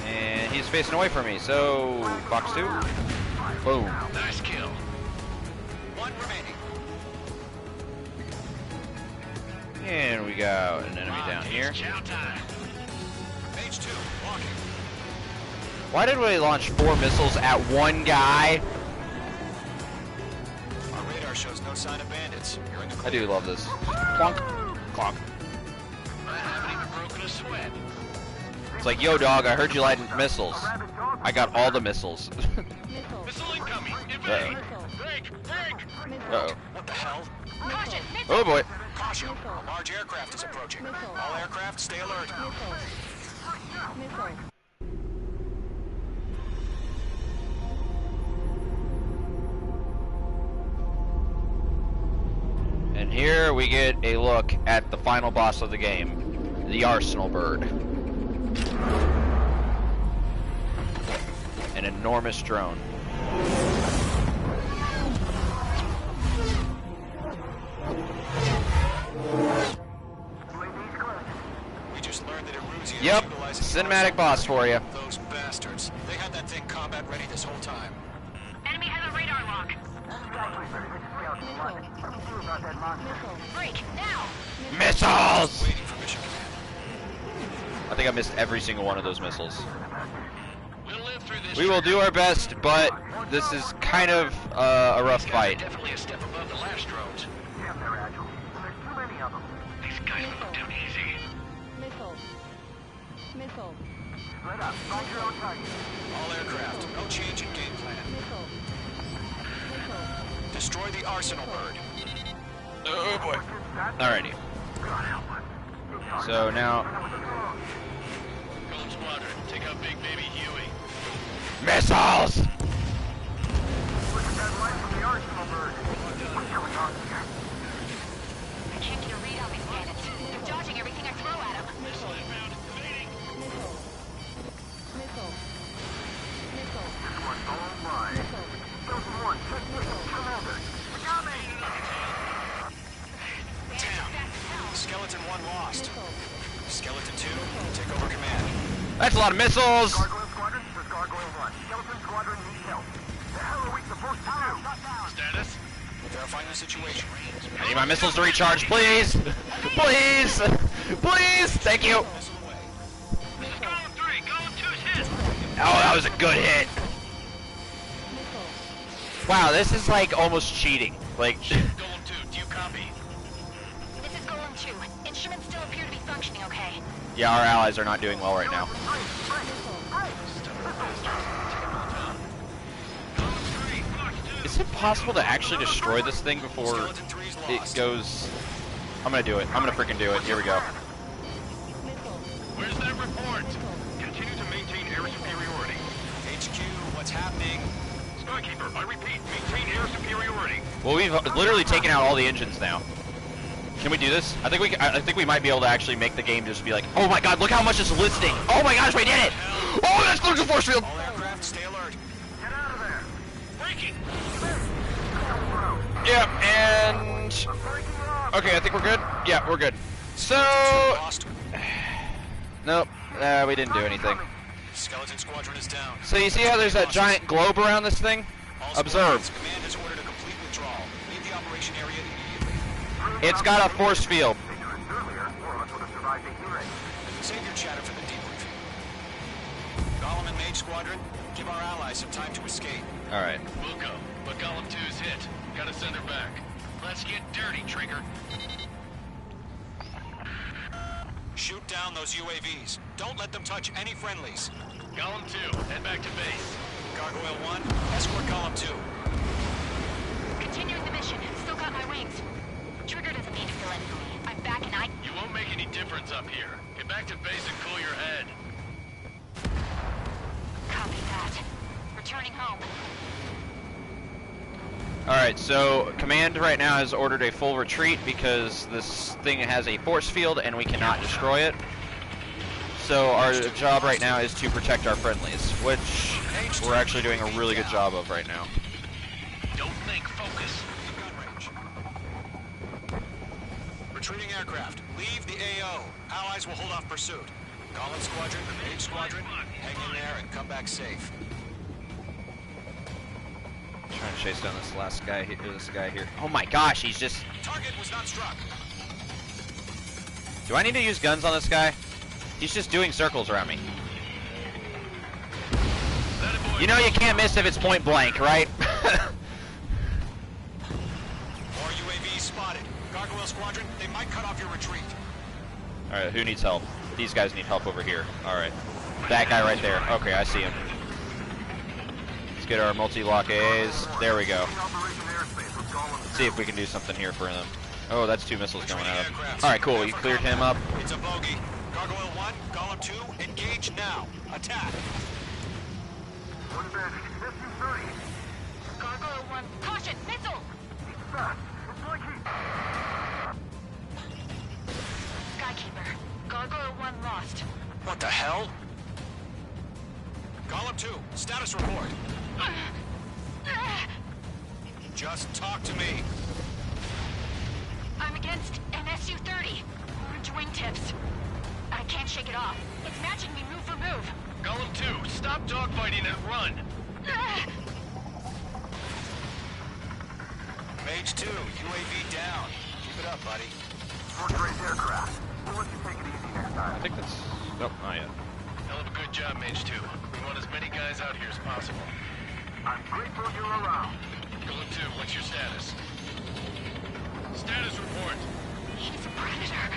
And he's facing away from me, so Fox 2. Boom. Nice kill. 1 remaining. And we got an enemy down here. Mage 2, walking. Why did we launch 4 missiles at one guy? Our radar shows no sign of bandits. You're in the I do love this. Clunk. Clunk. I haven't even broken a sweat. It's like, yo dog, I heard you lighting missiles. I got all the missiles. Missile incoming. Uh-oh. Break! Break! Uh-oh. What the hell? Caution! Oh boy. Caution! A large aircraft is approaching. All aircraft, stay alert. Missile. And here we get a look at the final boss of the game, the Arsenal Bird. An enormous drone. We just learned that Erusia Yep, is utilizing cinematic boss for you. those bastards. They had that thing combat ready this whole time. Enemy has a radar lock. Break, now! Missiles! Waiting for mission command. I think I missed every single one of those missiles. We'll live through this. We will do our best, but this is kind of a rough fight. Definitely a step above the last drones. Yeah, they're agile. There's too many of them. These guys will go down easy. Missile. Missile. Split up. Find your own target. All aircraft, no change in game plan. Missile. Missile. Destroy the Arsenal Bird. Oh boy. Alrighty. So now... Golem Squadron, take out Big Baby Huey. Missiles! Look at that light from the Arsenal Bird. What's going on here? I can't get a read on these bandits. They're dodging everything I throw at them. Missile inbound. Evading. Missile. Missile. Missile. This one's all mine. Chosen one, check missile, commander. We got me! Damn. Skeleton 1 lost. Missile. Skeleton 2, take over command. That's a lot of missiles! Gargoyle Squadron, this is Gargoyle 1. Skeleton Squadron needs help. The hell are we supposed to do? Shut down! Status? Verifying the situation. I need my missiles to recharge, please! Please! Please! Thank you! Missile away. This is Golem 3. Golem 2's hit. Oh, that was a good hit! Wow, this is like almost cheating. Like... Golem 2, do you copy? This is Golem 2. Instruments still appear to be functioning okay. Yeah, our allies are not doing well right now. Is it possible to actually destroy this thing before Skeleton 3's it lost. goes... I'm gonna do it. I'm gonna freaking do it. Here we go. Where's that report? Continue to maintain air superiority. HQ, what's happening? Skykeeper, I repeat, maintain air superiority. Well, we've literally taken out all the engines now. Can we do this? I think we might be able to actually make the game just be like, oh my god, look how much it's listing! Oh my gosh, we did it! Oh, that's close to force field! All aircraft, stay alert. Get out of there! Breaking. Yep, and... Okay, I think we're good. Yeah, we're good. So... Lost. Nope, we didn't do anything. Skeleton Squadron is down. So you see how there's that giant globe around this thing? All Observe. squadrons, command has ordered a complete withdrawal. Leave the operation area immediately. It's got a force field. Save your chatter for the debriefing. Golem and Mage Squadron, give our allies some time to escape. Alright. We'll go, but Golem 2's hit. Gotta send her back. Let's get dirty, Trigger. Shoot down those UAVs. Don't let them touch any friendlies. Golem 2, head back to base. Gargoyle 1, escort Golem 2. Continuing the mission. Still got my wings. Trigger doesn't need to fill in for me. I'm back and I... You won't make any difference up here. Get back to base and cool your head. Copy that. Returning home. Alright, so command right now has ordered a full retreat because this thing has a force field and we cannot destroy it. So our job right now is to protect our friendlies, which we're actually doing a really good job of right now. Don't think, focus. Gun range. Retreating aircraft, leave the AO. Allies will hold off pursuit. Golem Squadron, Mage Squadron, hang in there and come back safe. Trying to chase down this last guy, this guy here. Oh my gosh, he's just... Target was not struck. Do I need to use guns on this guy? He's just doing circles around me. You know you can't miss if it's point blank, right? More UAVs spotted. Gargoyle Squadron, they might cut off your retreat. Alright, who needs help? These guys need help over here. Alright. That guy right there. Okay, I see him. Let's get our multi-lock A's. There we go. Let's see if we can do something here for them. Oh, that's 2 missiles going out. Alright, cool. You cleared him up. It's a bogey. Gargoyle 1, Golem 2, engage now. Attack. One bandit. SU-30. Gargoyle 1, caution, missile! He's fast. It's like he... Skykeeper, Gargoyle 1 lost. What the hell? Golem 2, status report. Just talk to me. I'm against an SU-30. Orange wingtips. I can't shake it off. It's matching me move for move. Golem 2, stop dogfighting and run. Mage 2, UAV down. Keep it up, buddy. Fort Gray's aircraft. We'll let you take it easy next time. I think that's... Nope, not yet. Hell of a good job, Mage 2. We want as many guys out here as possible. I'm grateful you're around. Golem 2, what's your status? Status report. He's a predator.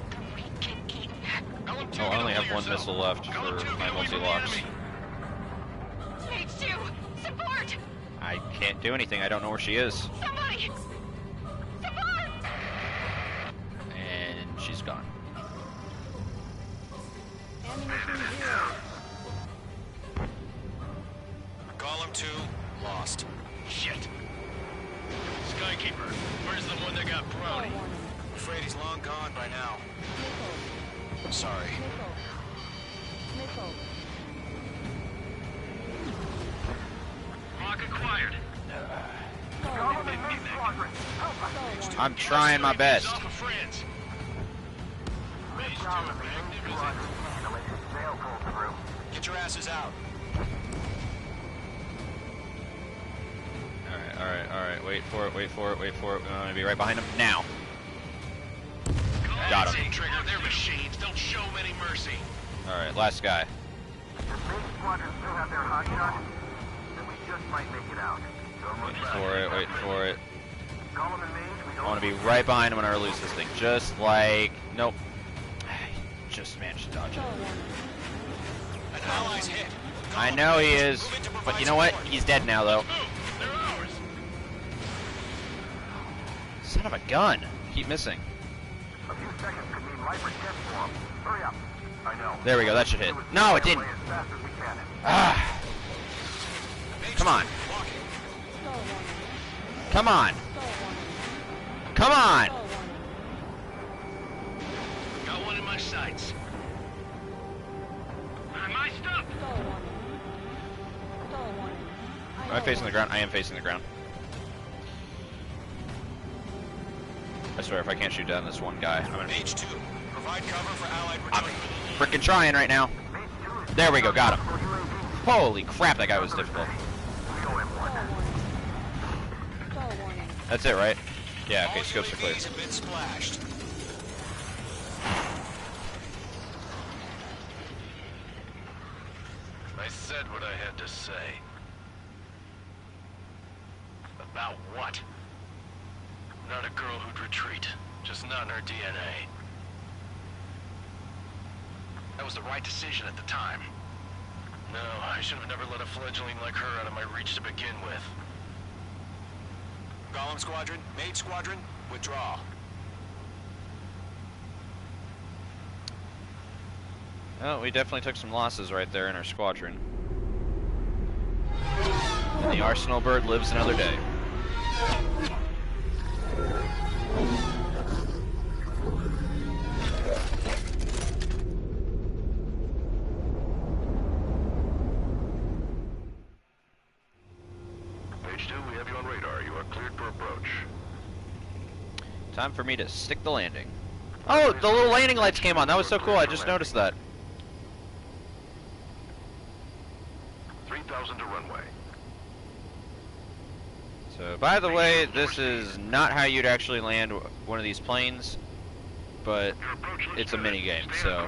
The weak get eaten. Golem 2, Oh, I only get have away 1 missile left Golem 2, for my get away from the multi-locks. enemy. Mage 2, support! I can't do anything. I don't know where she is. Somebody! Support! And she's gone. Golem 2, lost. Shit. Skykeeper, where's the one that got Brownie? I'm afraid he's long gone by now. Sorry. Lock acquired. I'm trying my best. Alpha friends. Mage 2, Get your asses out. Alright. Wait for it. I'm gonna be right behind him now. Got him. Trigger, they're machines. Don't show them any mercy. Alright, last guy. If Mage Squadron still have their hot shot, then we just might make it out. Wait for it. Golem and Mage, we I don't... want to be right behind him when I release this thing. Just like... Nope. Just managed to dodge it. An ally's hit. I know he is. But you know what? He's dead now, though. They're ours. Son of a gun. Keep missing. A few seconds could mean life or death for him. Hurry up. I know. There we go. That should hit. No, it didn't. As fast as we can. Ah. Come on. Come on. Come on. Got one in my sights. Am I stuck? Am I facing the ground? I am facing the ground. I swear, if I can't shoot down this one guy, I'm gonna... Mage 2, provide cover for allied I'm retreat. frickin' trying right now. There we go, got him. Holy crap, that guy was difficult. That's it, right? Yeah, okay, All scopes are clear. UAVs have been splashed. I said what I had to say. About what? Not a girl who'd retreat. Just not in her DNA. That was the right decision at the time. No, I should have never let a fledgling like her out of my reach to begin with. Golem Squadron, Mage Squadron, withdraw. Well, we definitely took some losses right there in our squadron. And the Arsenal bird lives another day. Mage 2, we have you on radar. You are cleared for approach. Time for me to stick the landing. Oh, the little landing lights came on. That was so cool. I just noticed that. 3,000 to runway. So, by the way, this is not how you'd actually land one of these planes, but it's a mini game. So,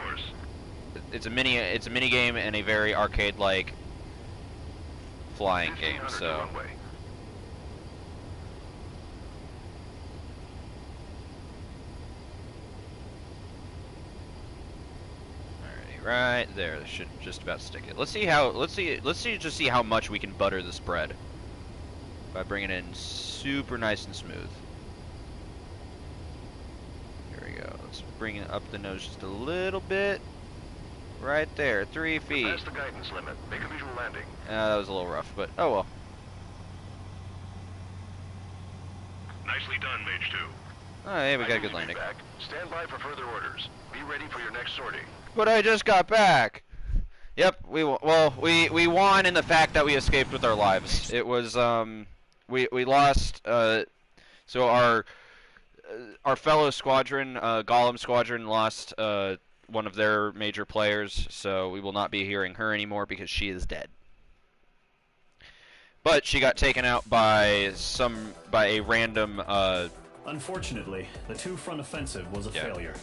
it's a mini game and a very arcade-like flying game. So. Right there, that should just about stick it. Let's see how much we can butter this bread. by bringing it in super nice and smooth. Here we go. Let's bring it up the nose just a little bit. Right there, 3 feet. Past the guidance limit. Make a visual landing. That was a little rough, but oh well. Nicely done, Mage 2. Oh, hey, we got a good landing. Back. Stand by for further orders. Be ready for your next sortie. But I just got back. Yep, we won in the fact that we escaped with our lives. It was we lost. So our fellow squadron, Golem Squadron, lost one of their major players. So we will not be hearing her anymore because she is dead. But she got taken out by a random. Unfortunately, the two-front offensive was a failure.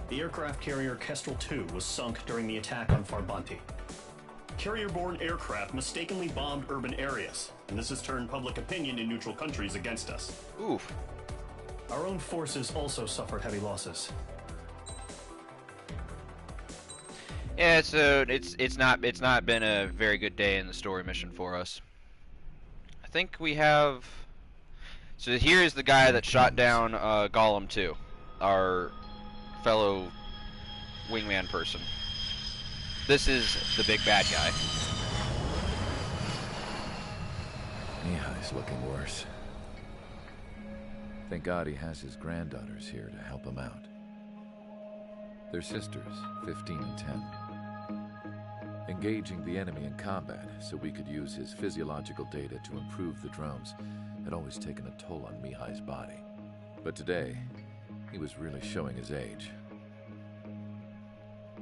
The aircraft carrier Kestrel II was sunk during the attack on Farbanti. Carrier-borne aircraft mistakenly bombed urban areas, and this has turned public opinion in neutral countries against us. Oof. Our own forces also suffered heavy losses. Yeah, so it's not been a very good day in the story mission for us. I think we have. So here is the guy that shot down Golem 2, our fellow wingman person. This is the big bad guy. Mihai's looking worse. Thank God he has his granddaughters here to help him out. They're sisters, 15 and 10. Engaging the enemy in combat so we could use his physiological data to improve the drones had always taken a toll on Mihai's body. But today, he was really showing his age.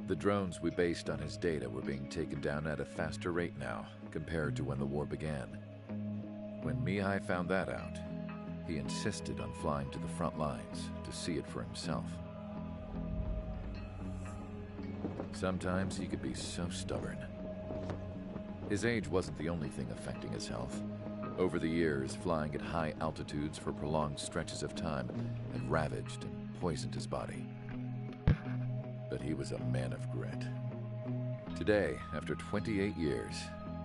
The drones we based on his data were being taken down at a faster rate now, compared to when the war began. When Mihai found that out, he insisted on flying to the front lines to see it for himself. Sometimes he could be so stubborn. His age wasn't the only thing affecting his health. Over the years, flying at high altitudes for prolonged stretches of time had ravaged and poisoned his body. But he was a man of grit. Today, after 28 years,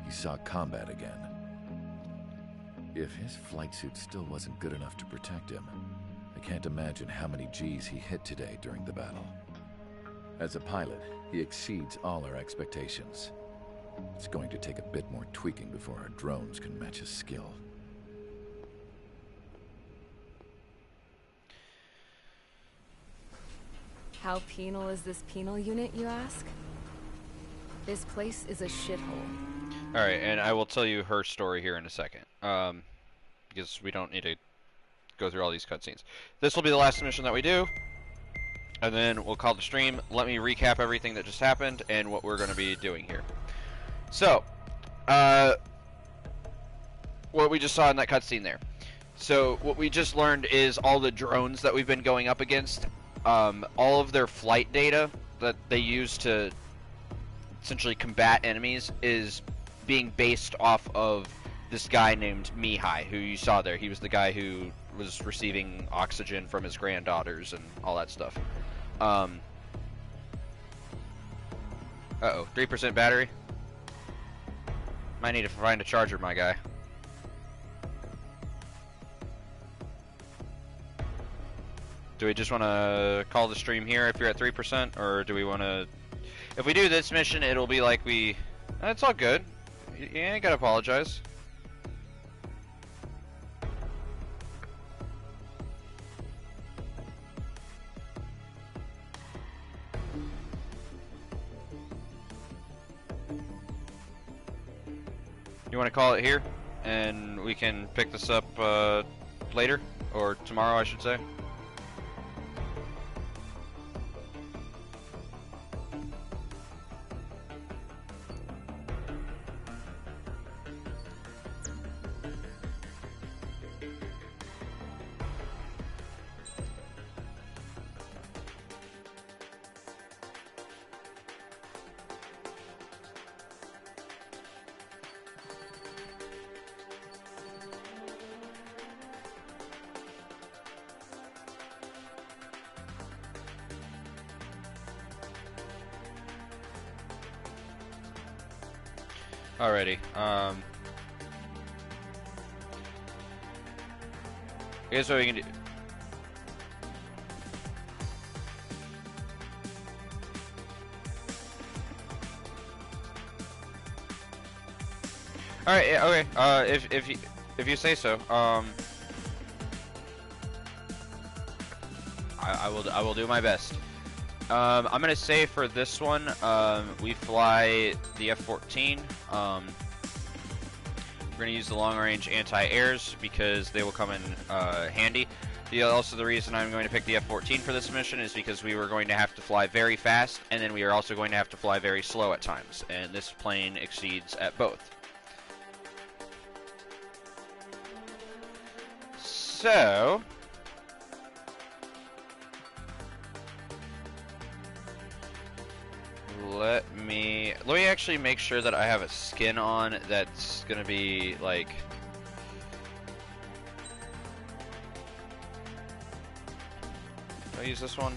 he saw combat again. If his flight suit still wasn't good enough to protect him, I can't imagine how many G's he hit today during the battle. As a pilot, he exceeds all our expectations. It's going to take a bit more tweaking before our drones can match his skill. How penal is this penal unit, you ask? This place is a shithole. Alright, and I will tell you her story here in a second. Because we don't need to go through all these cutscenes. This will be the last mission that we do. And then we'll call the stream. Let me recap everything that just happened and what we're going to be doing here. So, what we just saw in that cutscene there. So, what we just learned is all the drones that we've been going up against, all of their flight data that they use to essentially combat enemies is being based off of this guy named Mihai, who you saw there. He was the guy who was receiving oxygen from his granddaughters and all that stuff. Uh-oh, 3% battery. Might need to find a charger, my guy. Do we just want to call the stream here if you're at 3%, or do we want to... If we do this mission, it'll be like we... It's all good. You ain't gotta apologize. You want to call it here, and we can pick this up later, or tomorrow, I should say. Alrighty, Here's what we can do. All right. Yeah, okay. If you say so. I will do my best. I'm gonna say for this one, we fly the F-14. We're gonna use the long-range anti-airs because they will come in handy. Also, the reason I'm going to pick the F-14 for this mission is because we were going to have to fly very fast, and then we are also going to have to fly very slow at times, and this plane exceeds at both. So, let me actually make sure that I have a skin on that's gonna be like, do I use this one?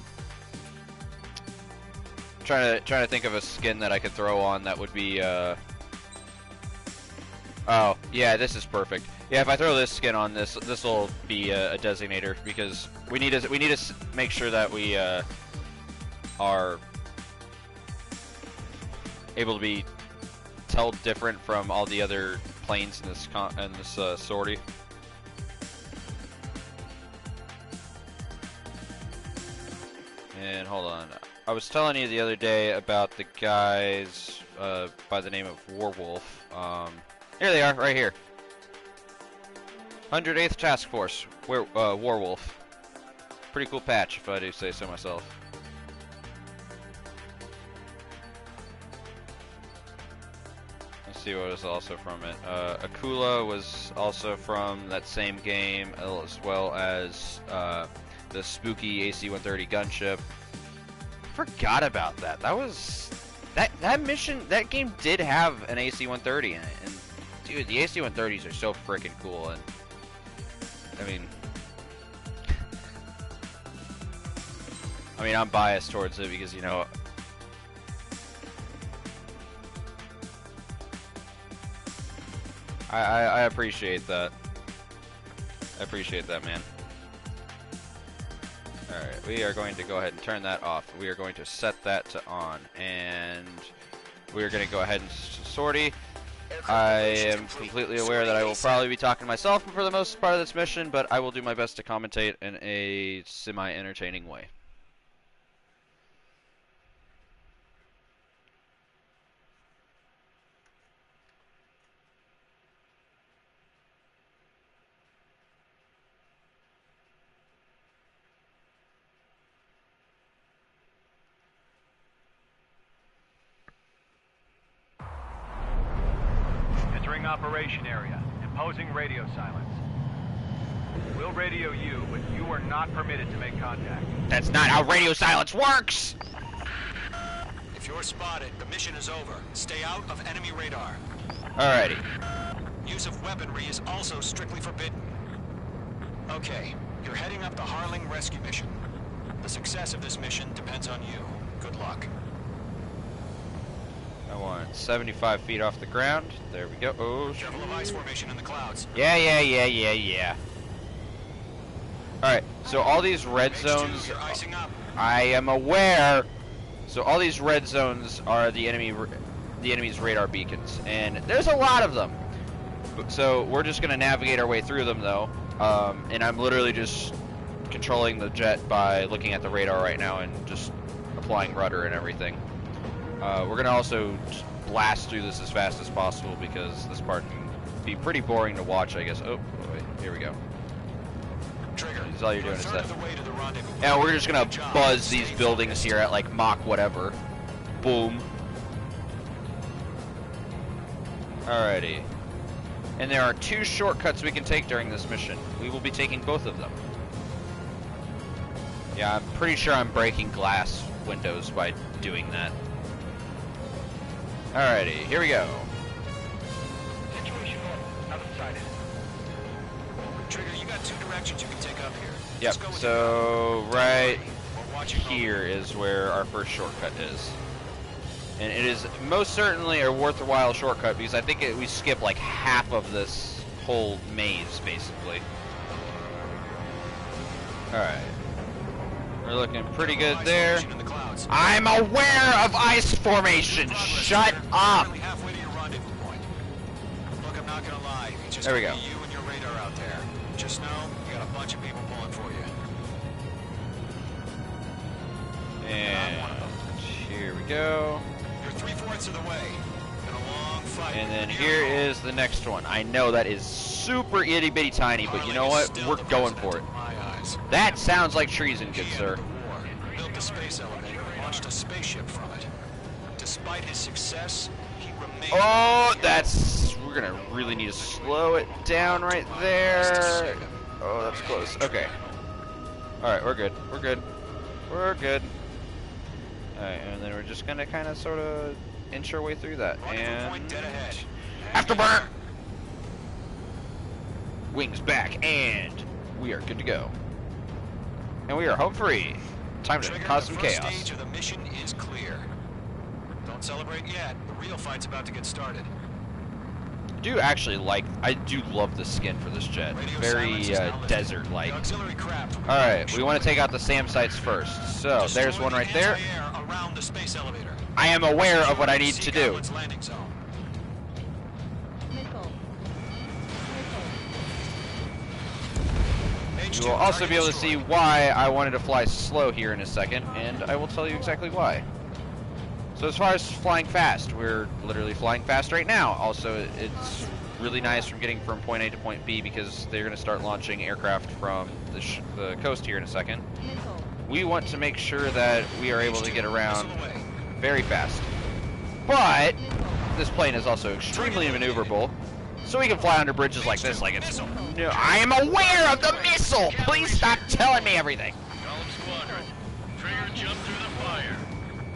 Trying to think of a skin that I could throw on that would be oh yeah, this is perfect. Yeah, if I throw this skin on, this will be a designator, because we need to make sure that we are able to be tell different from all the other planes in this sortie. And hold on, I was telling you the other day about the guys by the name of Warwolf. Here they are, right here. 108th Task Force, Warwolf. Pretty cool patch, if I do say so myself. Let's see what was also from it. Akula was also from that same game, as well as the spooky AC-130 gunship. Forgot about that. That was that mission. That game did have an AC-130 in it, and dude, the AC-130s are so freaking cool. And I mean, I'm biased towards it because, you know, I appreciate that. I appreciate that, man. Alright, we are going to go ahead and turn that off. We are going to set that to on, and we are going to go ahead and sortie. I am completely aware that I will probably be talking to myself for the most part of this mission, but I will do my best to commentate in a semi-entertaining way. Operation area. Imposing radio silence. We'll radio you, but you are not permitted to make contact. That's not how radio silence works! If you're spotted, the mission is over. Stay out of enemy radar. Alrighty. Use of weaponry is also strictly forbidden. Okay, you're heading up the Harling rescue mission. The success of this mission depends on you. Good luck. I want 75 feet off the ground. There we go. Oh, careful of ice formation in the clouds. Yeah. Alright, so all these red zones, I am aware. So all these red zones are the enemy's radar beacons, and there's a lot of them. So we're just gonna navigate our way through them, though. And I'm literally just controlling the jet by looking at the radar right now and just applying rudder and everything. We're gonna also blast through this as fast as possible because this part can be pretty boring to watch, I guess. Oh, wait, here we go. Trigger. This is all you're doing is that. Yeah, we're just gonna buzz these buildings here at like Mach whatever. Boom. Alrighty. And there are 2 shortcuts we can take during this mission. We will be taking both of them. Yeah, I'm pretty sure I'm breaking glass windows by doing that. Alrighty, here we go. Situation normal. Nothing sighted. Trigger, you got 2 directions you can take up here. Yep, so right here is where our first shortcut is. And it is most certainly a worthwhile shortcut because I think we skip like half of this whole maze, basically. Alright. We're looking pretty good there. I'm aware of ice formation! Shut up! Look, I'm not gonna lie. It's just There we go. you and your radar out there. Just know you got a bunch of people pulling for you. And here we go. You're 3/4 of the way. Been a long fight. And then here is the next one. I know that is super itty bitty tiny, but you know what? We're going for it. That sounds like treason, good sir. Built the space elevator and launched a spaceship from it. Despite his success, he remained. Oh, that's. We're gonna really need to slow it down right there. Oh, that's close. Okay. Alright, we're good. We're good. We're good. Alright, and then we're just gonna kind of sort of inch our way through that. And. Afterburn! Wings back, and we are good to go. And we are home free. Time to cause some chaos. The stage of the mission is clear. Don't celebrate yet. The real fight's about to get started. I do love the skin for this jet. Very desert-like. Alright, we want to take out the SAM sites first. So, there's one right there. I am aware of what I need to do. You will also be able to see why I wanted to fly slow here in a second, and I will tell you exactly why. So as far as flying fast, we're literally flying fast right now. Also, it's really nice from getting from point A to point B because they're going to start launching aircraft from the coast here in a second. We want to make sure that we are able to get around very fast. But this plane is also extremely maneuverable, so we can fly under bridges like this like it's... No, I am aware of the missile! Please stop telling me everything! Column Squadron, Trigger jumped through the fire.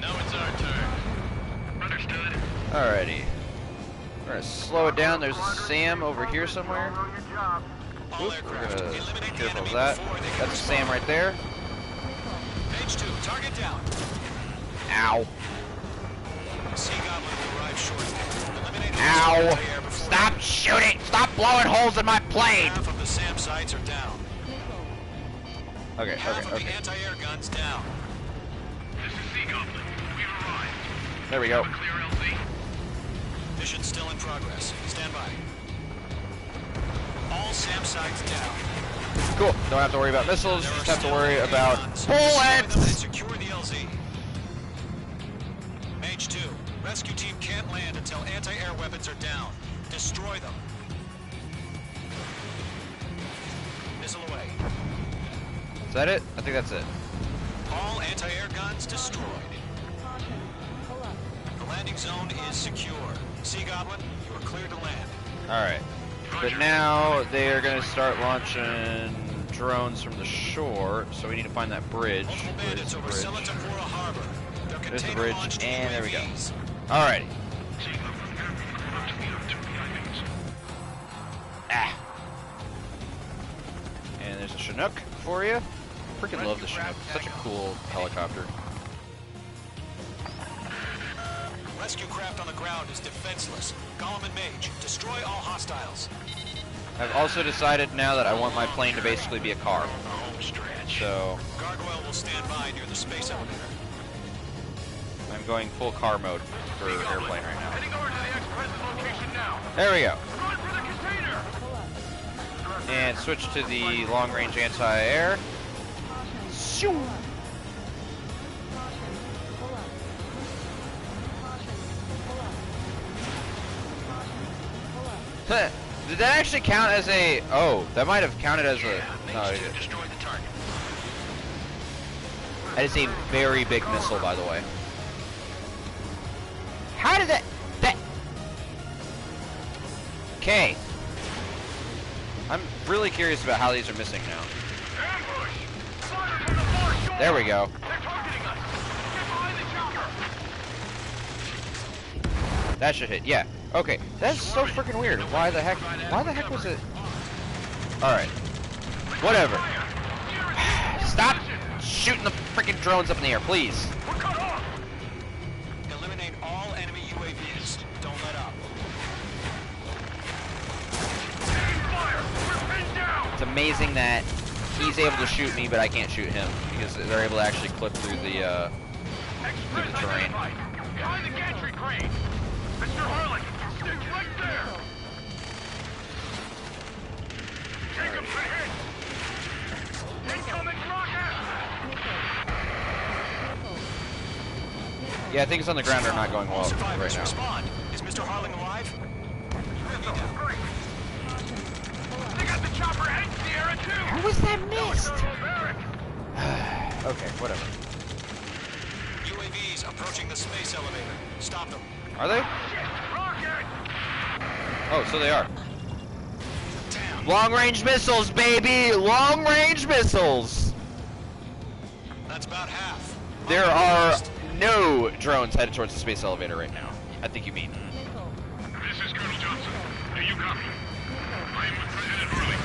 Now it's our turn. Understood. Alrighty. We're gonna slow it down. There's a SAM over here somewhere. Oop, we're gonna be careful of that. That's a SAM right there. Page 2, target down. Ow. Sea Goblin will arrive shortly. Ow! Stop shooting! Stop blowing holes in my plane! Half of the SAM sites are down. Okay, Half of the anti-air guns down. This is Sea Goblin. We've arrived. There we go. Clear LZ. Mission still in progress. Stand by. All SAM sites down. Cool. Don't have to worry about missiles. Just have to worry about bullets! Secure the LZ. Mage 2. Rescue team can't land until anti-air weapons are down. Destroy them. Missile away. Is that it? I think that's it. All anti-air guns destroyed. The landing zone is secure. Sea Goblin, you are clear to land. Alright. But now they are going to start launching drones from the shore, so we need to find that bridge. Where's the bridge? There's the bridge, and there we go. Alrighty. Ah. And there's a Chinook for you. Freaking love the Chinook. Such a cool helicopter. Rescue craft on the ground is defenseless. Golem and Mage, destroy all hostiles. I've also decided now that I want my plane to basically be a car. So Gargoyle will stand by near the space elevator. I'm going full car mode for airplane right now. Heading over to the ex-president location now. There we go. Run for the container. And switch to the long-range anti-air. Shoo! Did that actually count as a... Oh, that might have counted as a... No, it didn't. Destroy the target. That is a very big missile, by the way. How did that... Okay. I'm really curious about how these are missing now. There we go. That should hit, yeah. Okay, that's so freaking weird. Why the heck was it? Alright. Whatever. Stop shooting the freaking drones up in the air, please. Eliminate all enemy UAVs. Don't let up. It's amazing that he's able to shoot me, but I can't shoot him because they're able to actually clip through the terrain. Behind the gantry crane! Mr. Harlan, stick right there! Jacob, hit! Incoming rocket! Yeah, things on the ground are not going well right now. Respond. Is Mr. Harling alive? They got the chopper and Sierra too! How was that missed? Okay, whatever. UAVs approaching the space elevator. Stop them. Are they? Rocket! Oh, so they are. Long-range missiles, baby! Long-range missiles! That's about half. There are no drones headed towards the space elevator right now. I think you mean. This is Colonel Johnson. Do you copy? I am with President Harling.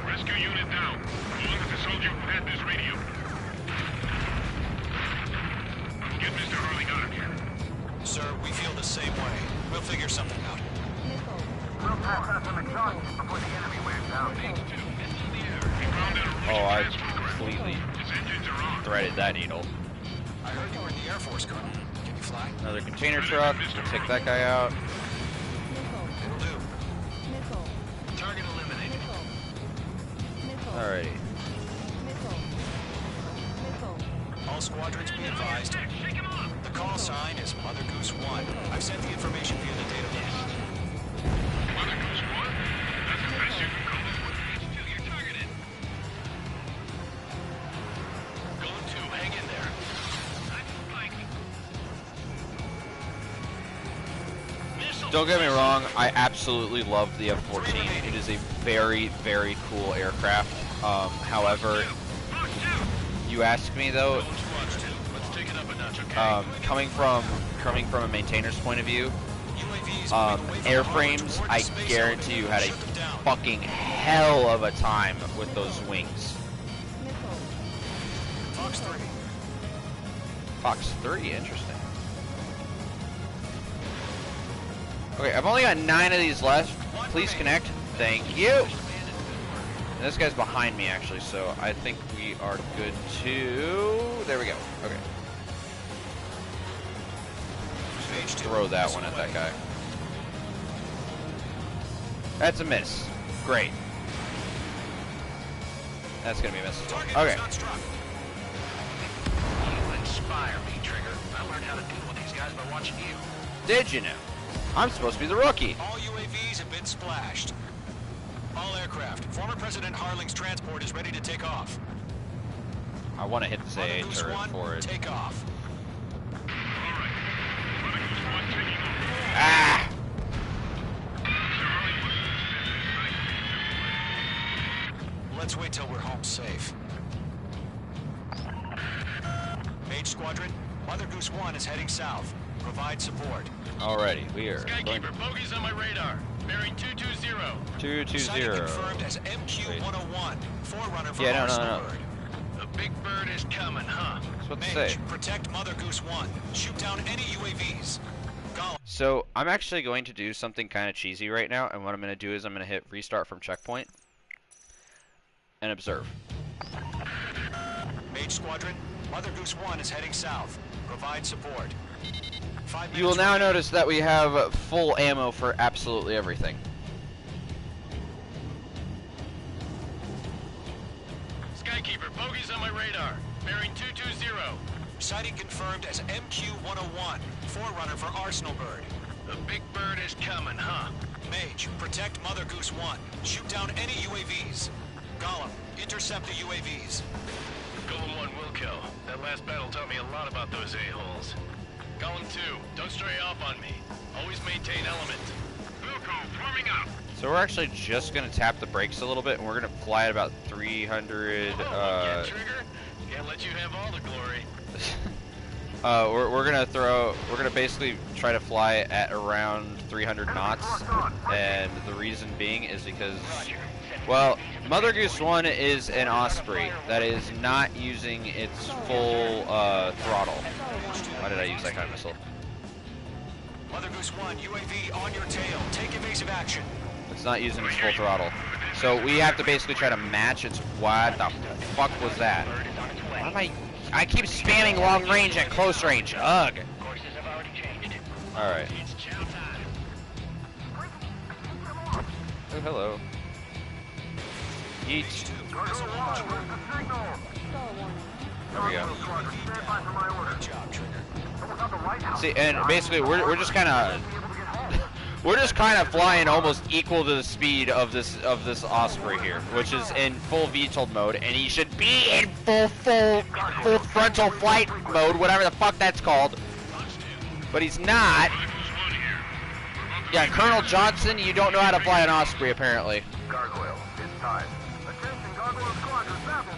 Rescue unit down. Along with the soldier who had this radio. Get Mr. Harling out of here. Sir, we feel the same way. We'll figure something out. We'll pass out some exhaust before the enemy wears out. Oh, I completely threaded that needle. I heard you were in the Air Force, Colonel. Can you fly? Another container truck. We'll take that guy out. It'll do. Target eliminated. Alrighty. All squadrons be advised. The call sign is Mother Goose 1. I've sent the information via the database. Mother Goose 1? That's the best you can call this one. You're targeted. Going to. Hang in there. Don't get me wrong, I absolutely love the F-14. It is a very, very cool aircraft. However, you ask me though, coming from a maintainer's point of view, airframes, I guarantee you had a fucking hell of a time with those wings. Fox 3. Fox 3, interesting. Okay, I've only got 9 of these left. Please connect. Thank you. And this guy's behind me, actually, so I think we are good to... There we go. Okay. Just throw that one at that guy. That's a miss. Great. That's gonna be a miss as well. Okay. You inspire me, Trigger. I learned how to deal with these guys by watching you. Did you know? I'm supposed to be the rookie. All UAVs have been splashed. All aircraft. Former President Harling's transport is ready to take off. I want to hit this AA turret for it. Take off. Ah! Let's wait till we're home safe. Mage Squadron, Mother Goose 1 is heading south. Provide support. Alrighty, we are going. Skykeeper, bogeys on my radar. Bearing 220. 220. Sighting confirmed as MQ-101. Forerunner for Yeah, Arsenal no. Bird. The big bird is coming, huh? That's what they Mage, say. protect Mother Goose 1. Shoot down any UAVs. Gollum. So I'm actually going to do something kind of cheesy right now, and what I'm going to do is I'm going to hit restart from checkpoint and observe. Mage Squadron, Mother Goose 1 is heading south. Provide support. 5 You will minutes now remaining. notice that we have full ammo for absolutely everything. Skykeeper, bogeys on my radar. Bearing 220. Sighting confirmed as MQ-101. Forerunner for Arsenal Bird. The big bird is coming, huh? Mage, protect Mother Goose 1. Shoot down any UAVs. Gollum, intercept the UAVs. Golem 1 will kill. That last battle taught me a lot about those a-holes. Golem 2, don't stray off on me. Always maintain element. Wilco, forming up. So we're actually just going to tap the brakes a little bit, and we're going to fly at about 300... Yeah, Trigger? Can't let you have all the glory. We're gonna basically try to fly at around 300 knots, and the reason being is because, well, Mother Goose 1 is an Osprey that is not using its full throttle. Why did I use that kind of missile? Mother Goose 1, UAV on your tail. Take evasive action. It's not using its full throttle. So we have to basically try to match its... What the fuck was that? Why am I keep spamming long range at close range. Ugh. Alright. Oh, hello. Yeet. There we go. See, and basically we're just kind of flying almost equal to the speed of this Osprey here, which is in full VTOL mode, and he should be in full frontal flight mode, whatever the fuck that's called. But he's not. Yeah, Colonel Johnson, you don't know how to fly an Osprey apparently. Gargoyle, it's time. Attention, Gargoyle Squadron, babble.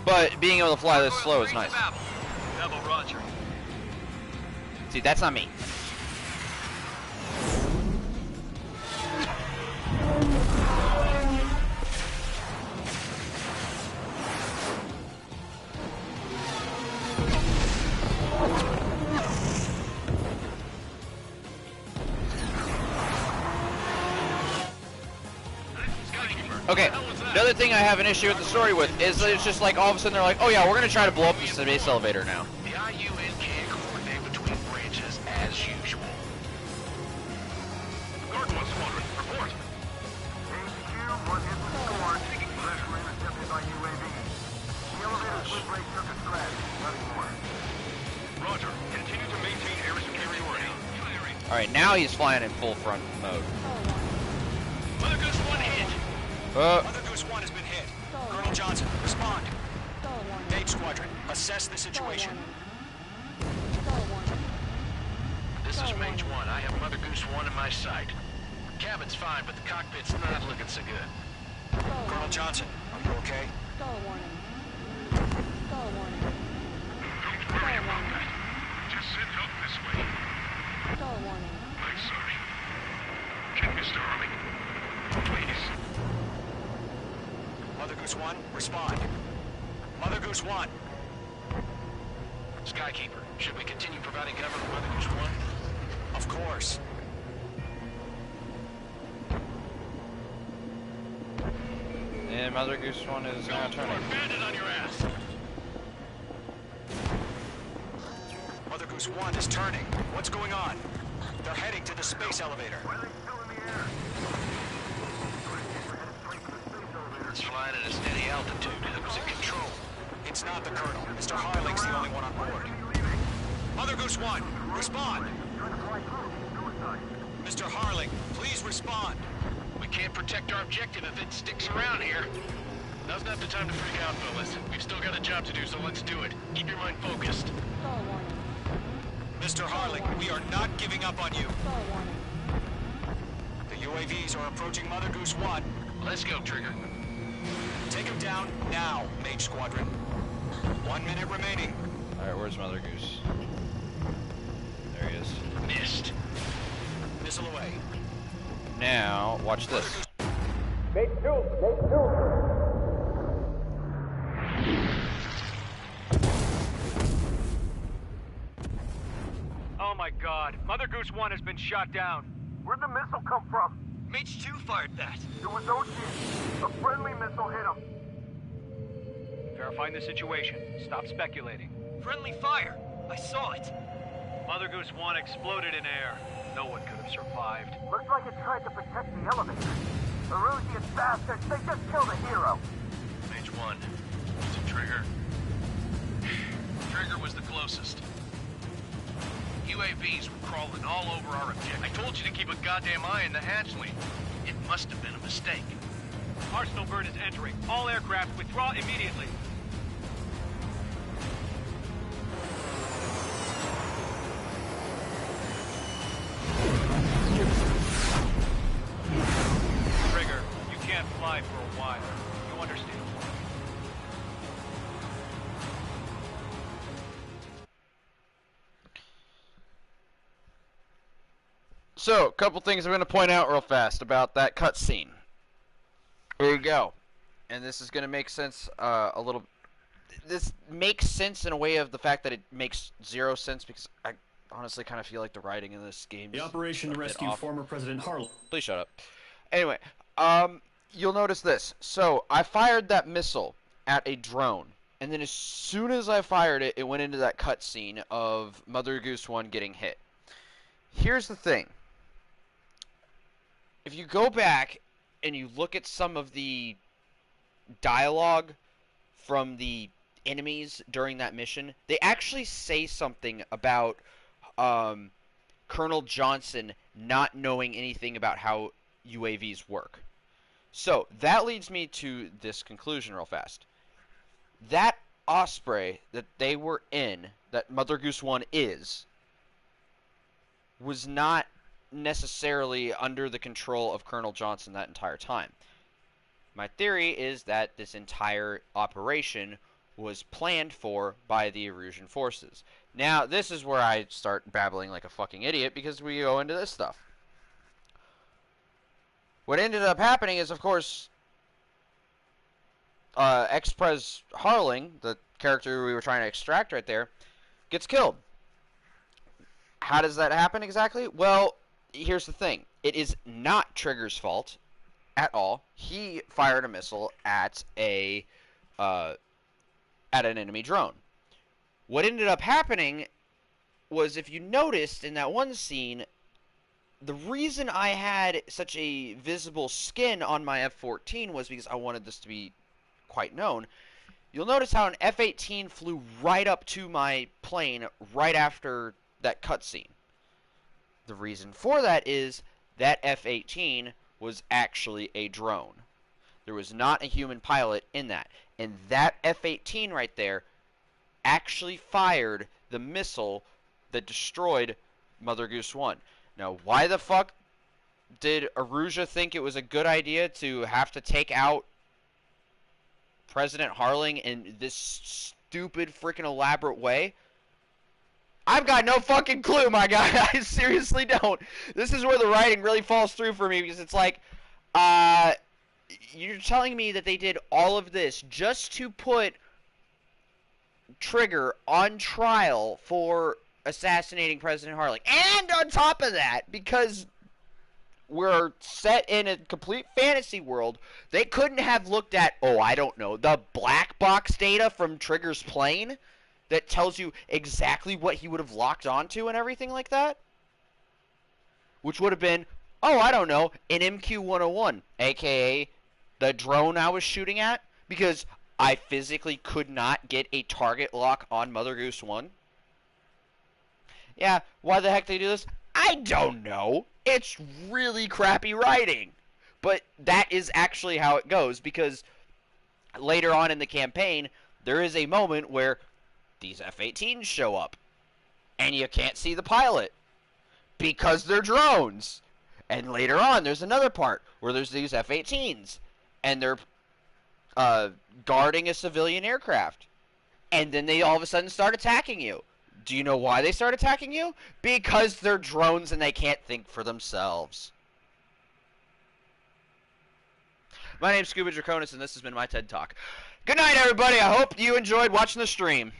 But being able to fly this slow is nice. Babble, Roger. See, that's not me. Okay, another thing I have an issue with the story with is that it's just like all of a sudden they're like, oh yeah, we're gonna try to blow up the space elevator now. The IUN can't coordinate between branches as usual. Gargoyle Squadron, report. HQ, what is the score? Pressure intercepted by UAV. The elevator's wind break took a crash. Nothing more. Roger. Continue to maintain air superiority. Alright, now he's flying in full front mode. Mother Goose 1 hit. Mother Goose 1 has been hit. Colonel Johnson, respond. Page Squadron, assess the situation. This is Mage 1. I have Mother Goose 1 in my sight. Cabin's fine, but the cockpit's not looking so good. Colonel Johnson, are you okay? Don't worry about that. Just send help this way. I'm sorry. Get Mr. Harley. Please. Mother Goose 1, respond. Mother Goose 1. Skykeeper, should we continue providing cover for Mother Goose 1? Of course. And Mother Goose 1 is now turning. Bandit on your ass. Mother Goose 1 is turning. What's going on? They're heading to the space elevator. It's flying at a steady altitude. Who's in control? It's not the Colonel. Mr. Harling's the only one on board. Mother Goose 1, respond! Mr. Harling, please respond! We can't protect our objective if it sticks around here. Now's not the time to freak out, fellas. We've still got a job to do, so let's do it. Keep your mind focused. Mr. Harling, we are not giving up on you. The UAVs are approaching Mother Goose 1. Let's go, Trigger. Take him down now, Mage Squadron. 1 minute remaining. Alright, where's Mother Goose? There he is. Missed. Missile away. Now, watch this. Make two. Oh my god, Mother Goose 1 has been shot down. Where'd the missile come from? Mage 2 fired that. It was OG. A friendly missile hit him. Verifying the situation. Stop speculating. Friendly fire. I saw it. Mother Goose 1 exploded in air. No one could have survived. Looks like it tried to protect the elevator. The Rusian bastards, they just killed a hero. Mage 1. It's a Trigger. Trigger was the closest. UAVs were crawling all over our objective. I told you to keep a goddamn eye on the hatchling. It must have been a mistake. Arsenal bird is entering. All aircraft withdraw immediately. Trigger, you can't fly for a while. You understand? So, a couple things I'm going to point out real fast about that cutscene. Here we go. And this is going to make sense a little... This makes sense in a way of the fact that it makes zero sense, because I honestly kind of feel like the writing in this game The is operation a to bit rescue off. former President Harlan. Please shut up. Anyway, you'll notice this. So, I fired that missile at a drone. And then as soon as I fired it, it went into that cutscene of Mother Goose 1 getting hit. Here's the thing. If you go back and you look at some of the dialogue from the enemies during that mission, they actually say something about Colonel Johnson not knowing anything about how UAVs work. So, that leads me to this conclusion real fast. That Osprey that they were in, that Mother Goose 1 is, was not necessarily under the control of Colonel Johnson that entire time. My theory is that this entire operation was planned for by the Erusian forces. Now, this is where I start babbling like a fucking idiot because we go into this stuff. What ended up happening is, of course, Ex-Pres Harling, the character we were trying to extract right there, gets killed. How does that happen exactly? Well, here's the thing. It is not Trigger's fault at all. He fired a missile at an enemy drone. What ended up happening was, if you noticed in that one scene, the reason I had such a visible skin on my F-14 was because I wanted this to be quite known. You'll notice how an F-18 flew right up to my plane right after that cutscene. The reason for that is that F-18 was actually a drone. There was not a human pilot in that. And that F-18 right there actually fired the missile that destroyed Mother Goose 1. Now, why the fuck did Erusia think it was a good idea to have to take out President Harling in this stupid freaking elaborate way? I've got no fucking clue, my guy. I seriously don't. This is where the writing really falls through for me, because it's like, you're telling me that they did all of this just to put Trigger on trial for assassinating President Harling. And on top of that, because we're set in a complete fantasy world, they couldn't have looked at, oh, I don't know, the black box data from Trigger's plane that tells you exactly what he would have locked onto and everything like that? Which would have been, oh, I don't know, an MQ-101, aka the drone I was shooting at, because I physically could not get a target lock on Mother Goose 1. Yeah, why the heck they do this? I don't know. It's really crappy writing. But that is actually how it goes, because later on in the campaign, there is a moment where these F-18s show up, and you can't see the pilot, because they're drones. And later on, there's another part where there's these F-18s, and they're guarding a civilian aircraft. And then they all of a sudden start attacking you. Do you know why they start attacking you? Because they're drones and they can't think for themselves. My name's Scuba Draconis, and this has been my TED Talk. Good night, everybody. I hope you enjoyed watching the stream.